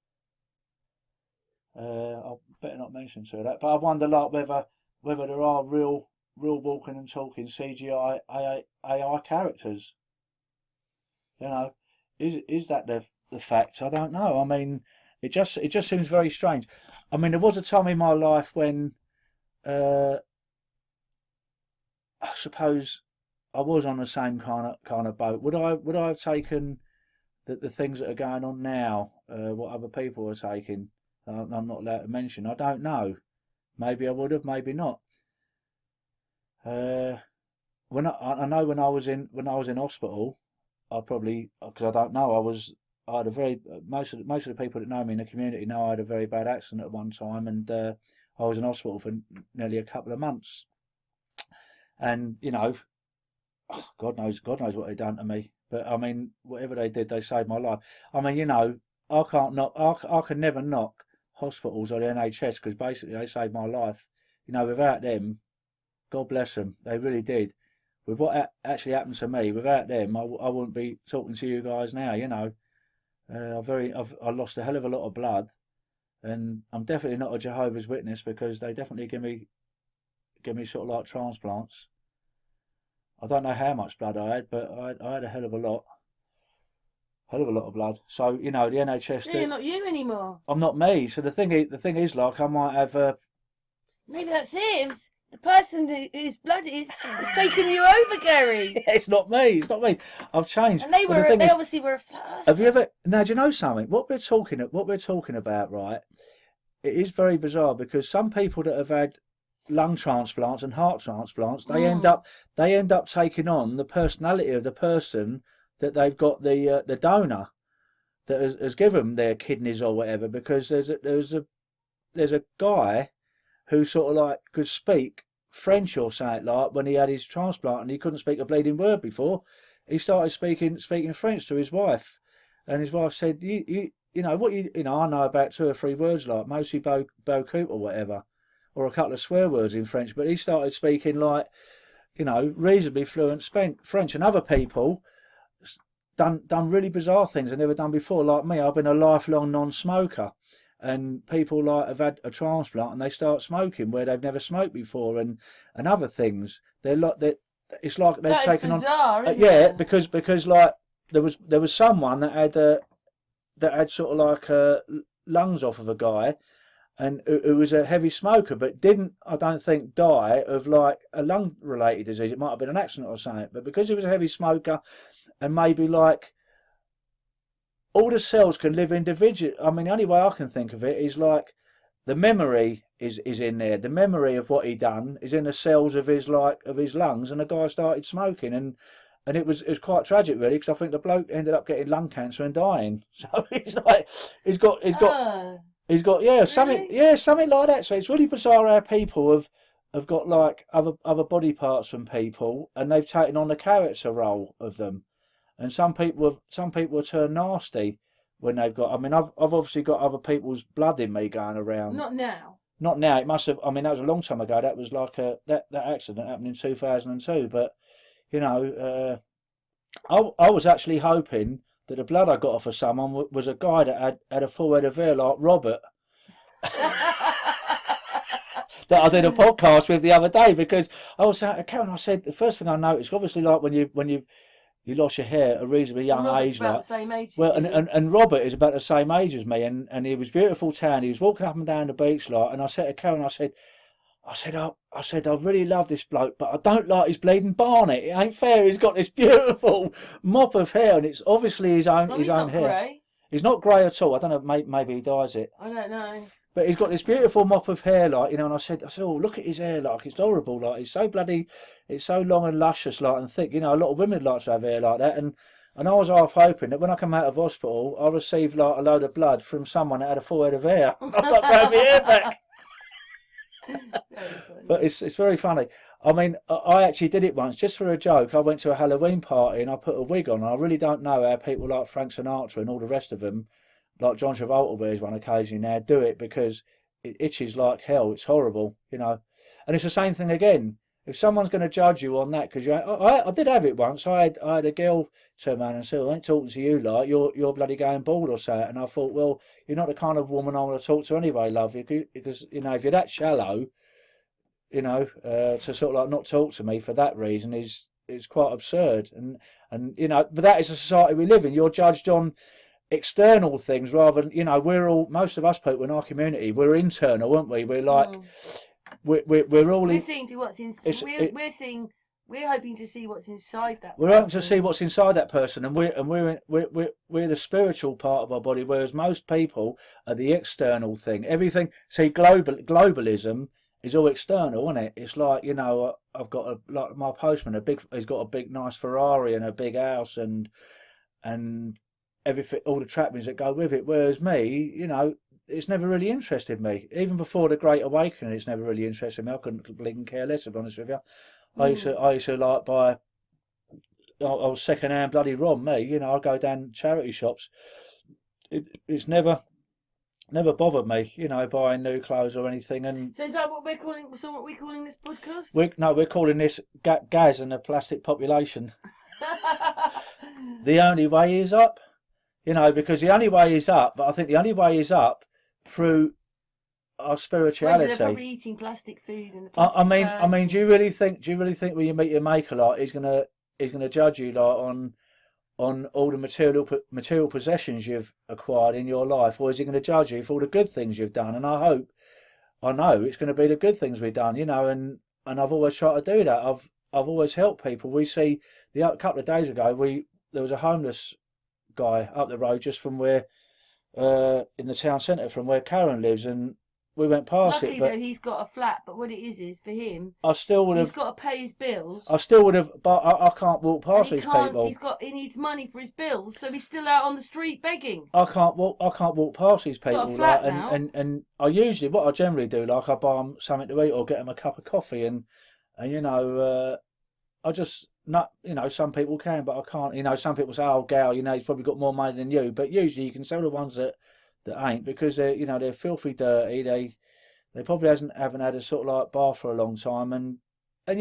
I better not mention that, but I wonder, like, whether there are real walking and talking CGI AI characters. You know, is that the fact? I don't know. I mean, it just seems very strange. I mean, there was a time in my life when I suppose I was on the same kind of boat. Would I have taken the things that are going on now, what other people are taking? I'm not allowed to mention. I don't know. Maybe I would have, maybe not. I know when I was in hospital, I probably, because I don't know, I had a very most of the people that know me in the community know I had a very bad accident at one time, and I was in hospital for nearly a couple of months. And God knows what they done to me. But I mean, whatever they did, they saved my life. I mean, I can't knock. I can never knock hospitals or the NHS because basically they saved my life. Without them, God bless them, they really did. With what actually happened to me, without them, I wouldn't be talking to you guys now. I lost a hell of a lot of blood, and I'm definitely not a Jehovah's Witness because they definitely give me sort of like transplants. I don't know how much blood I had, but I had a hell of a lot of blood. So the NHS. Yeah, you're not you anymore. I'm not me. So the thing is, like, I might have. Maybe that's it. It was the person whose blood is taking you over, Gary. It's not me. It's not me. I've changed. And they obviously were a flat. Have you ever? Now, do you know something? What we're talking about, right? It is very bizarre because some people that have had lung transplants and heart transplants, they end up taking on the personality of the person that they've got the donor that has given them their kidneys or whatever. Because there's a guy who sort of like could speak French or something like when he had his transplant and he couldn't speak a bleeding word before. He started speaking French to his wife, and his wife said, "You I know about 2 or 3 words like mostly beaucoup or whatever, or a couple of swear words in French." But he started speaking like, reasonably fluent French, and other people done really bizarre things they've never done before. Like me, I've been a lifelong non-smoker. And people like have had a transplant and they start smoking where they've never smoked before, and other things. It's like they've taken bizarre, on. Isn't Yeah, it? because like there was someone that had sort of like lungs off of a guy, and who was a heavy smoker, but didn't, I don't think, die of like a lung related disease. It might have been an accident or something, but because he was a heavy smoker, and maybe like. All the cells can live individually. I mean, the only way I can think of it is like the memory is in there. The memory of what he done is in the cells of his lungs, and the guy started smoking, and it was quite tragic really, because I think the bloke ended up getting lung cancer and dying. So it's like he's got something like that. So it's really bizarre how people have got like other body parts from people, and they've taken on the character role of them. And some people have turned nasty when they've got. I mean, I've obviously got other people's blood in me going around. Not now. Not now. It must have. I mean, that was a long time ago. That was like that accident happened in 2002. But I was actually hoping that the blood I got off of someone was a guy that had a full head of hair like Robert. That I did a podcast with the other day, because I was saying to Karen, I said the first thing I noticed, obviously, like when you lost your hair at a reasonably young age, about like the same age. well, and Robert is about the same age as me, and he was beautiful tan. He was walking up and down the beach, like, and I said to Karen, I said, I really love this bloke, but I don't like his bleeding barnet. It ain't fair. He's got this beautiful mop of hair, and it's obviously his own hair. Grey. He's not grey at all. I don't know. Maybe he dyes it. I don't know. But he's got this beautiful mop of hair, like, and I said, oh, look at his hair, like, it's horrible, like, it's so long and luscious, like, and thick. A lot of women like to have hair like that, and I was half hoping that when I come out of hospital, I'll receive like a load of blood from someone that had a full head of hair. I've got to grab my hair back. But it's very funny. I mean, I actually did it once just for a joke. I went to a Halloween party and I put a wig on. And I really don't know how people like Frank Sinatra and all the rest of them, like John Travolta wears one occasionally now, do it, because it itches like hell. It's horrible, And it's the same thing again. If someone's going to judge you on that, because I did have it once. I had a girl turn around and say, "I ain't talking to you, like you're bloody going bald or something." And I thought, well, you're not the kind of woman I want to talk to anyway, love. Because if you're that shallow, to sort of like not talk to me for that reason is quite absurd. And but that is the society we live in. You're judged on external things rather than most of us people in our community, we're internal, aren't we? We're like. We're all. We're seeing to what's inside. We're hoping to see what's inside that. We're hoping to see what's inside that person, and we're the spiritual part of our body, whereas most people are the external thing. Everything. See, globalism is all external, isn't it? It's like I've got like my postman, he's got a big nice Ferrari and a big house and everything, all the trappings that go with it. Whereas me, it's never really interested me. Even before the Great Awakening, it's never really interested me. I couldn't bleeding care less, to be honest with you. I used to like buy. I was second-hand bloody rom, me. You know, I go down charity shops. It's never bothered me, you know, buying new clothes or anything. And So is that what we're calling? So what we're calling this podcast? we're calling this Gaz and the plastic population. The only way is up, you know, because the only way is up. But I think the only way is up through our spirituality. They're probably eating plastic food and the plastic I mean, do you really think when you meet your maker, like he's gonna judge you like on all the material possessions you've acquired in your life, or is he going to judge you for all the good things you've done? And I know it's going to be the good things we've done, you know, and I've always tried to do that. I've always helped people. We see a couple of days ago there was a homeless guy up the road just from where in the town centre from where Karen lives, and we went past Luckily, it. But though, he's got a flat. But what it is for him, I still would have. He's got to pay his bills. I still would have, but I can't walk past these people. He needs money for his bills, so he's still out on the street begging. I can't walk past these people. He's got a flat like, now. And what I generally do, like I buy them something to eat or get them a cup of coffee, and you know, I just not, you know, some people can, but I can't. You know, some people say, "Oh, gal, you know, he's probably got more money than you," but usually you can sell the ones that ain't, because they're, you know, they're filthy dirty. They probably haven't had a sort of like bath for a long time, and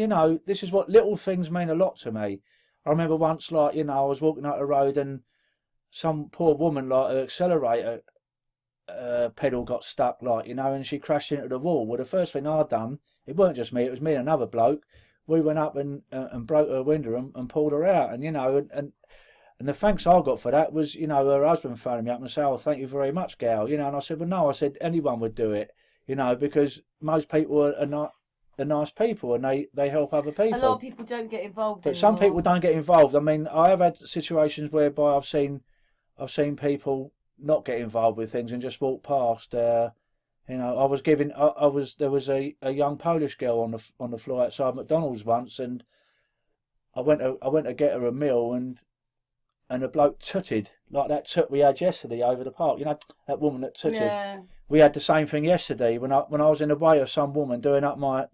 you know, this is what little things mean a lot to me. I remember once, like, you know, I was walking up the road and some poor woman, like, her accelerator pedal got stuck, like, you know, and she crashed into the wall. Well, the first thing I'd done, it weren't just me, it was me and another bloke. We went up and broke her window and pulled her out, and you know, and the thanks I got for that was, you know, her husband phoning me up and saying, "Oh, thank you very much, gal," you know, and I said, "Well, no," I said, "anyone would do it." You know, because most people are not nice people, and they help other people. A lot of people don't get involved. But some people don't get involved. I mean, I have had situations whereby I've seen people not get involved with things and just walk past. You know, there was a young Polish girl on the floor outside McDonald's once, and I went to get her a meal, and a bloke tooted like that toot we had yesterday over the park. You know, that woman that tooted. Yeah. We had the same thing yesterday when I was in the way of some woman doing up my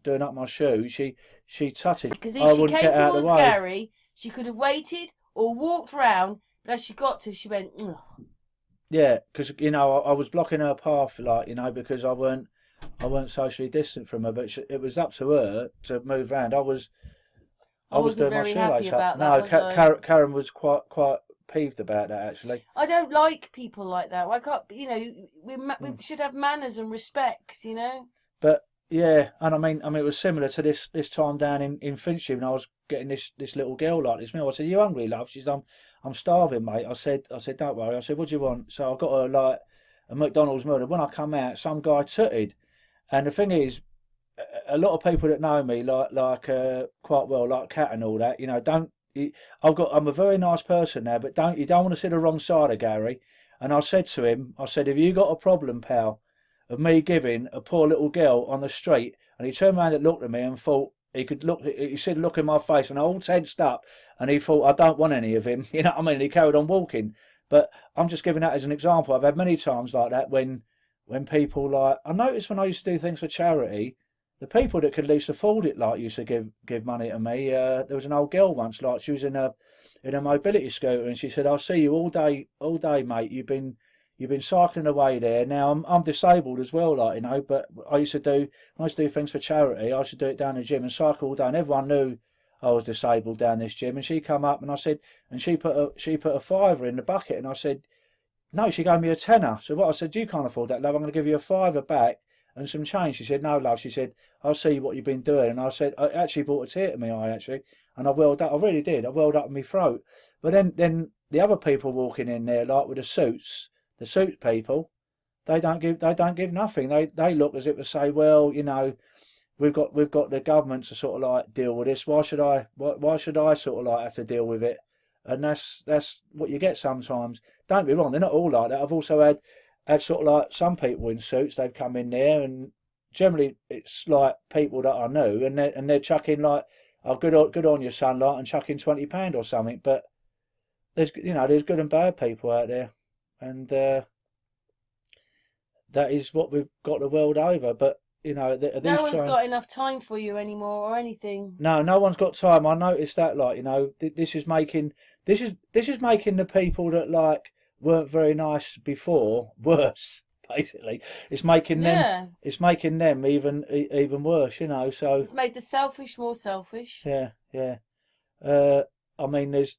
shoe. She tutted. Because if she came towards Gary, she could have waited or walked round, but as she got to, she went, ugh. Yeah, because, you know, I was blocking her path, like, you know, because I weren't socially distant from her, but it was up to her to move round. I was doing my shoelace up. No, Karen was quite peeved about that, actually. I don't like people like that. Why can't, you know, we should have manners and respect, you know. But yeah, and I mean it was similar to this time down in Finchley when I was getting this little girl like this meal. I said, "Are you hungry, love?" She said, I'm starving, mate. I said, "Don't worry." I said, "What do you want?" So I got her like a McDonald's meal. And when I come out, some guy tooted, and the thing is, a lot of people that know me like quite well, like Cat and all that, you know, I'm a very nice person now, but you don't want to see the wrong side of Gary. And I said to him, "Have you got a problem, pal, of me giving a poor little girl on the street?" And he turned around and looked at me and thought he said, "Look in my face," and I all tensed up, and he thought, "I don't want any of him." You know what I mean? And he carried on walking. But I'm just giving that as an example. I've had many times like that when people, like, I noticed when I used to do things for charity, the people that could least afford it, like, used to give money to me. There was an old girl once, like, she was in a mobility scooter, and she said, "I'll see you all day, mate. You've been cycling away there. Now I'm disabled as well, like, you know. But when I used to do things for charity, I used to do it down the gym and cycle all day. And everyone knew I was disabled down this gym. And she come up and I said, and she put a fiver in the bucket, and I said, no, she gave me a tenner. So what I said, "You can't afford that, love. I'm going to give you a fiver back and some change." She said, "No, love." She said, "I'll see what you've been doing." And I said, I actually brought a tear to my eye, actually. And I welled up. I really did. I welled up in my throat. But then the other people walking in there, like with the suit people, they don't give nothing. They look as if to say, "Well, you know, we've got the government to sort of like deal with this. Why should I sort of like have to deal with it?" And that's what you get sometimes. Don't be wrong, they're not all like that. I've also had sort of like some people in suits. They've come in there, and generally it's like people that I know, and they're chucking like, "Oh, good on you, son," like, and chucking £20 or something. But there's good and bad people out there, and that is what we've got the world over. But you know, No one's got enough time for you anymore or anything. No, no one's got time. I noticed that, like, you know, this is making the people that like weren't very nice before worse. Basically, Yeah. it's making them even worse. You know, so It's made the selfish more selfish. yeah, yeah. I mean, there's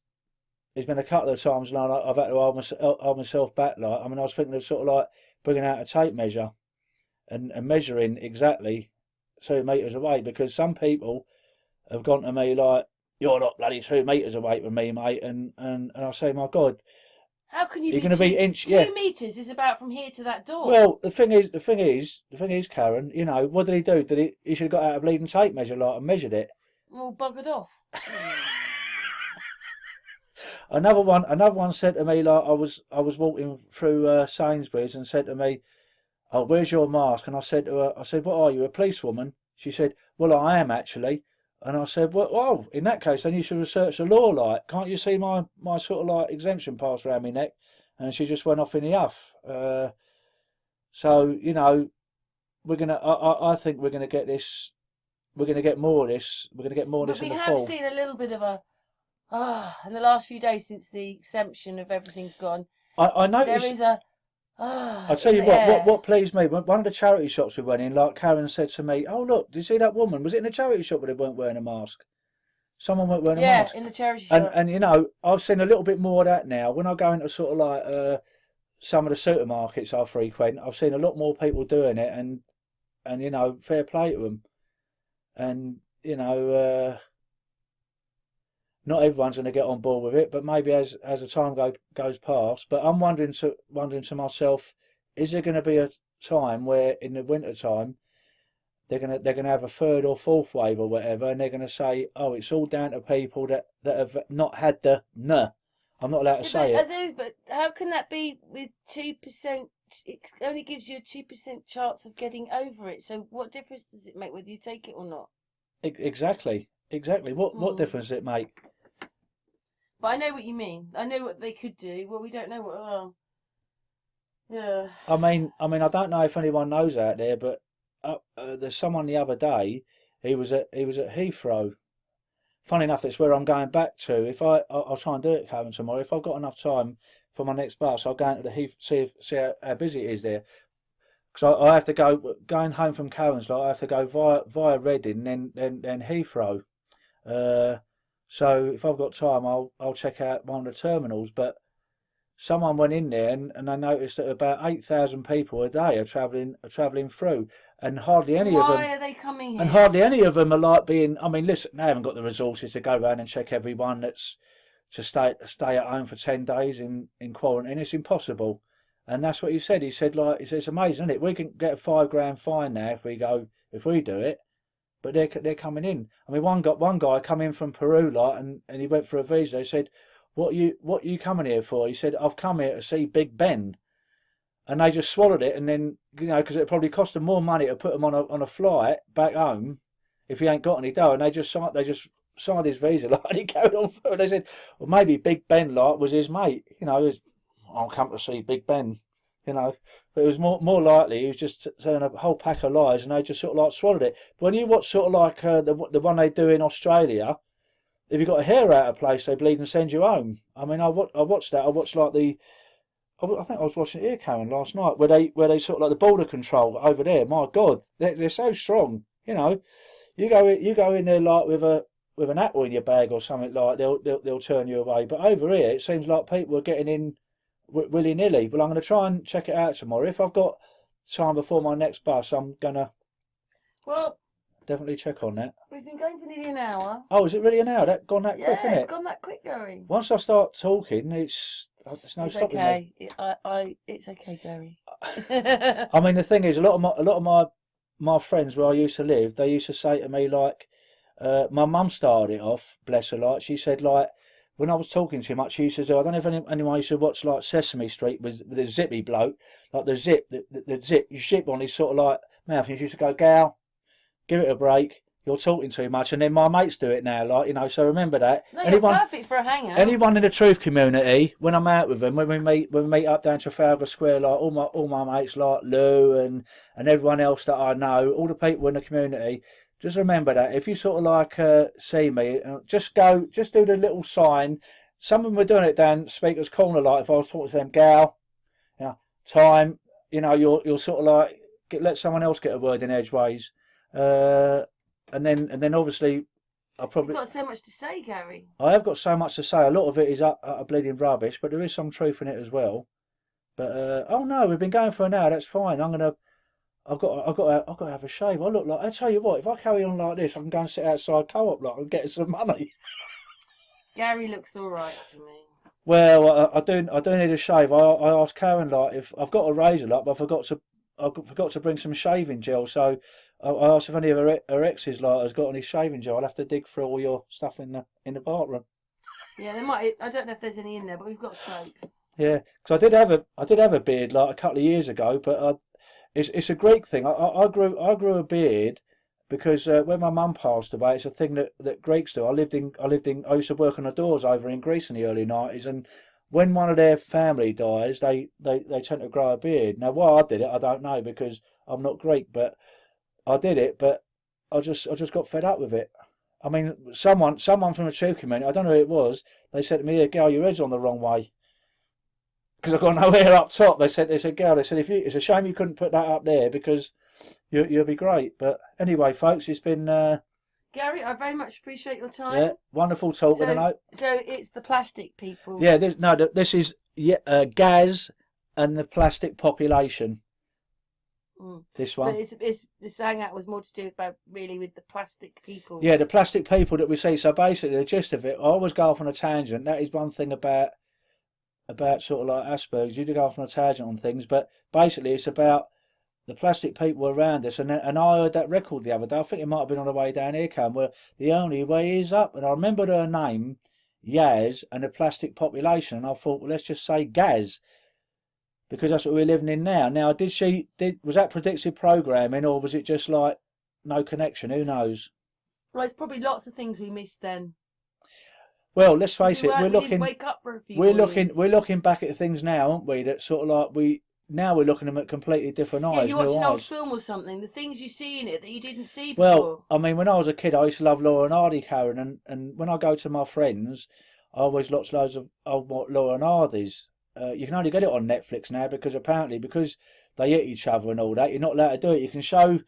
been a couple of times now I've had to hold myself back. Like, I mean, I was thinking of sort of like bringing out a tape measure and measuring exactly 2 meters away, because some people have gone to me like, "You're not bloody 2 meters away from me, mate," and I say, "My God, How can you you're be going to be inch? Yeah." 2 meters is about from here to that door. Well, the thing is, Karen. You know, what did he do? He should have got out a bleeding tape measure, like, and measured it. All buggered off. Another one said to me, like, I was walking through Sainsbury's, and said to me, "Oh, where's your mask?" And I said to her, I said, "What are you, a policewoman?" She said, "Well, I am actually." And I said, "Well, in that case, then you should research the law. Like, can't you see my sort of like exemption pass around my neck?" And she just went off in the huff. So, you know, I think we're gonna get this. We're gonna get more of this. We're gonna get more of But this we in the have fall. seen a little bit of a in the last few days since the exemption of everything's gone. I There noticed. is a I tell in you the what, air. what pleased me, one of the charity shops we went in, like Karen said to me, "Oh, look, did you see that woman? Was it in a charity shop where they weren't wearing a mask? Someone weren't wearing a Yeah, mask." in the charity And shop. and you know, I've seen a little bit more of that now. When I go into sort of like some of the supermarkets I frequent, I've seen a lot more people doing it, and you know, fair play to them. And you know, not everyone's going to get on board with it, but maybe as the time goes past. But I'm wondering to myself, is there going to be a time where in the winter time they're gonna have a third or fourth wave or whatever, and they're going to say, "Oh, it's all down to people that have not had the no." I'm not allowed to Yeah, say it. but how can that be with 2%? It only gives you a 2% chance of getting over it. So what difference does it make whether you take it or not? Exactly, exactly. What Hmm. difference does it make? But I know what you mean. I know what they could do. Well, we don't know what. Well, yeah. I don't know if anyone knows out there, but there's someone the other day. He was at Heathrow. Funny enough, it's where I'm going back to. If I'll try and do it, Karen, tomorrow. If I've got enough time for my next bus, I'll go into the Heath, see how busy it is there. Because I have to go going home from Karen's. Like, I have to go via Reading, then Heathrow. Uh, so if I've got time, I'll check out one of the terminals. But someone went in there, and I noticed that about 8,000 people a day are travelling through, and hardly any of them Why are they coming and here? hardly any of them are like being. I mean, listen, they haven't got the resources to go around and check everyone that's to stay at home for 10 days in quarantine. It's impossible. And that's what he said. He said, like, it's amazing, isn't it? We can get a 5 grand fine now if we do it. But they're coming in. I mean, one guy come in from Peru, like, and he went for a visa. They said, "What you coming here for?" He said, "I've come here to see Big Ben." And they just swallowed it, and then, you know, because it probably cost them more money to put him on a flight back home if he ain't got any dough. And they just signed his visa, like, and he carried on through. And they said, well, maybe Big Ben, like, was his mate, you know. I'll come to see Big Ben, you know. But it was more likely he was just telling a whole pack of lies, and they just sort of like swallowed it. But when you watch sort of like the one they do in Australia, if you got a hair out of place, they bleed and send you home. I mean, I watched that. I watched like I think I was watching it here, Karen, last night, where they sort of like the border control over there. My God, they're so strong. You know, you go in there like with an apple in your bag or something, like they'll turn you away. But over here, it seems like people are getting in willy nilly. But I'm going to try and check it out tomorrow. If I've got time before my next bus, I'm gonna Well, definitely check on that. we've been going for nearly an hour. Oh, is it really an hour? That gone that quick, isn't Yeah, it's it? gone that quick going. Once I start talking, there's no It's stopping me. okay. It's okay, Gary. I mean, the thing is, a lot of my friends where I used to live, they used to say to me, like, my mum started it off, bless her, like, she said, like, when I was talking too much, she used to do, I don't know if anyone used to watch like Sesame Street with the zippy bloke, like the zip on his sort of like mouth, and he used to go, "Gal, give it a break, you're talking too much, and then my mates do it now, like, you know, so remember that. No, you're perfect for a hangout. Anyone in the truth community, when I'm out with them, when we meet up down Trafalgar Square, like all my mates, like Lou and everyone else that I know, all the people in the community, just remember that if you sort of like see me, just do the little sign. Some of them were doing it down Speaker's Corner, like if I was talking to them, gal, you know, time, you know, you'll sort of like let someone else get a word in edgeways. And then obviously, You've got so much to say, Gary. I have got so much to say. A lot of it is utter bleeding rubbish, but there is some truth in it as well. But oh no, we've been going for an hour. That's fine. I've got to have a shave. I look like. I tell you what, if I carry on like this, I can go and sit outside Co-op lot and get some money. Gary looks all right to me. Well, I do need a shave. I asked Karen like if I've got a razor, like, but I forgot to bring some shaving gel. So I asked if any of her exes like has got any shaving gel. I'll have to dig through all your stuff in the bathroom. Yeah, there might. I don't know if there's any in there, but we've got soap. Yeah, because I did have a beard like a couple of years ago, but it's a Greek thing. I grew a beard because when my mum passed away, it's a thing that Greeks do. I used to work on the doors over in Greece in the early 90s, and when one of their family dies, they tend to grow a beard. Now, why I did it, I don't know, because I'm not Greek, but I did it. But I just got fed up with it. I mean, someone from the truth community, I don't know who it was, they said to me, "Here, girl, your head's on the wrong way," because I've got no hair up top. They said, "Girl," they said, it's a shame you couldn't put that up there because you'll be great." But anyway, folks, it's been. Gary, I very much appreciate your time. Yeah, wonderful talking. So it's the plastic people. Yeah, this is Gaz and the plastic population. This one. But this hangout was more to do with the plastic people. Yeah, the plastic people that we see. So basically, the gist of it, I always go off on a tangent. That is one thing about sort of like Asperger's. You do go off on a tangent on things, but basically, it's about the plastic people around us. And I heard that record the other day. I think it might have been on the way down here, where the only way is up. And I remembered her name, Yaz, and the plastic population. And I thought, well, let's just say Gaz, because that's what we're living in now. Now, was that predictive programming, or was it just like no connection? Who knows? Well, it's probably lots of things we missed then. Well, let's face it, we didn't wake up for a few we're looking back at things now, aren't we? That sort of like we're looking at them at completely different eyes. Yeah, you watch an old film or something, the things you see in it that you didn't see before. Well, I mean, when I was a kid, I used to love Laura and Hardy, Karen, and when I go to my friends, I always watch loads of old Laura and Hardy's. You can only get it on Netflix now because they hit each other and all that. You're not allowed to do it. You can show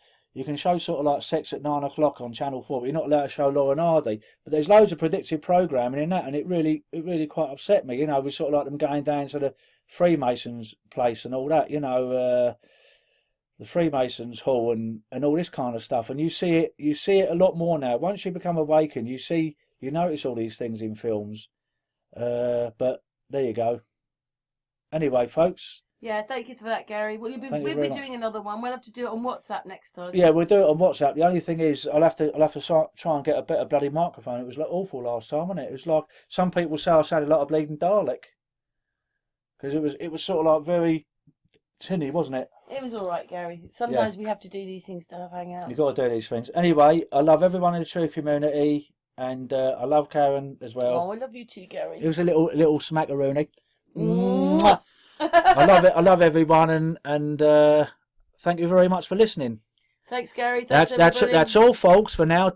sort of like sex at 9 o'clock on Channel 4, but you're not allowed to show Law and Hardy. But there's loads of predictive programming in that, and it really quite upset me. You know, we sort of like them going down to the Freemasons place and all that. You know, the Freemasons Hall and all this kind of stuff. And you see it a lot more now. Once you become awakened, you notice all these things in films. But there you go. Anyway, folks. Yeah, thank you for that, Gary. We'll be doing another one. We'll have to do it on WhatsApp next time. Yeah, we'll do it on WhatsApp. The only thing is, I'll have to try and get a better bloody microphone. It was awful last time, wasn't it? It was like some people say I sounded like a bleeding Dalek because it was sort of like very tinny, wasn't it? It was all right, Gary. Sometimes we have to do these things to have hangouts. You've got to do these things. Anyway, I love everyone in the truth community, and I love Karen as well. Oh, I love you too, Gary. It was a little smackaroonie. Mwah. I love everyone, and thank you very much for listening. Thanks, Gary. That's all, folks, for now.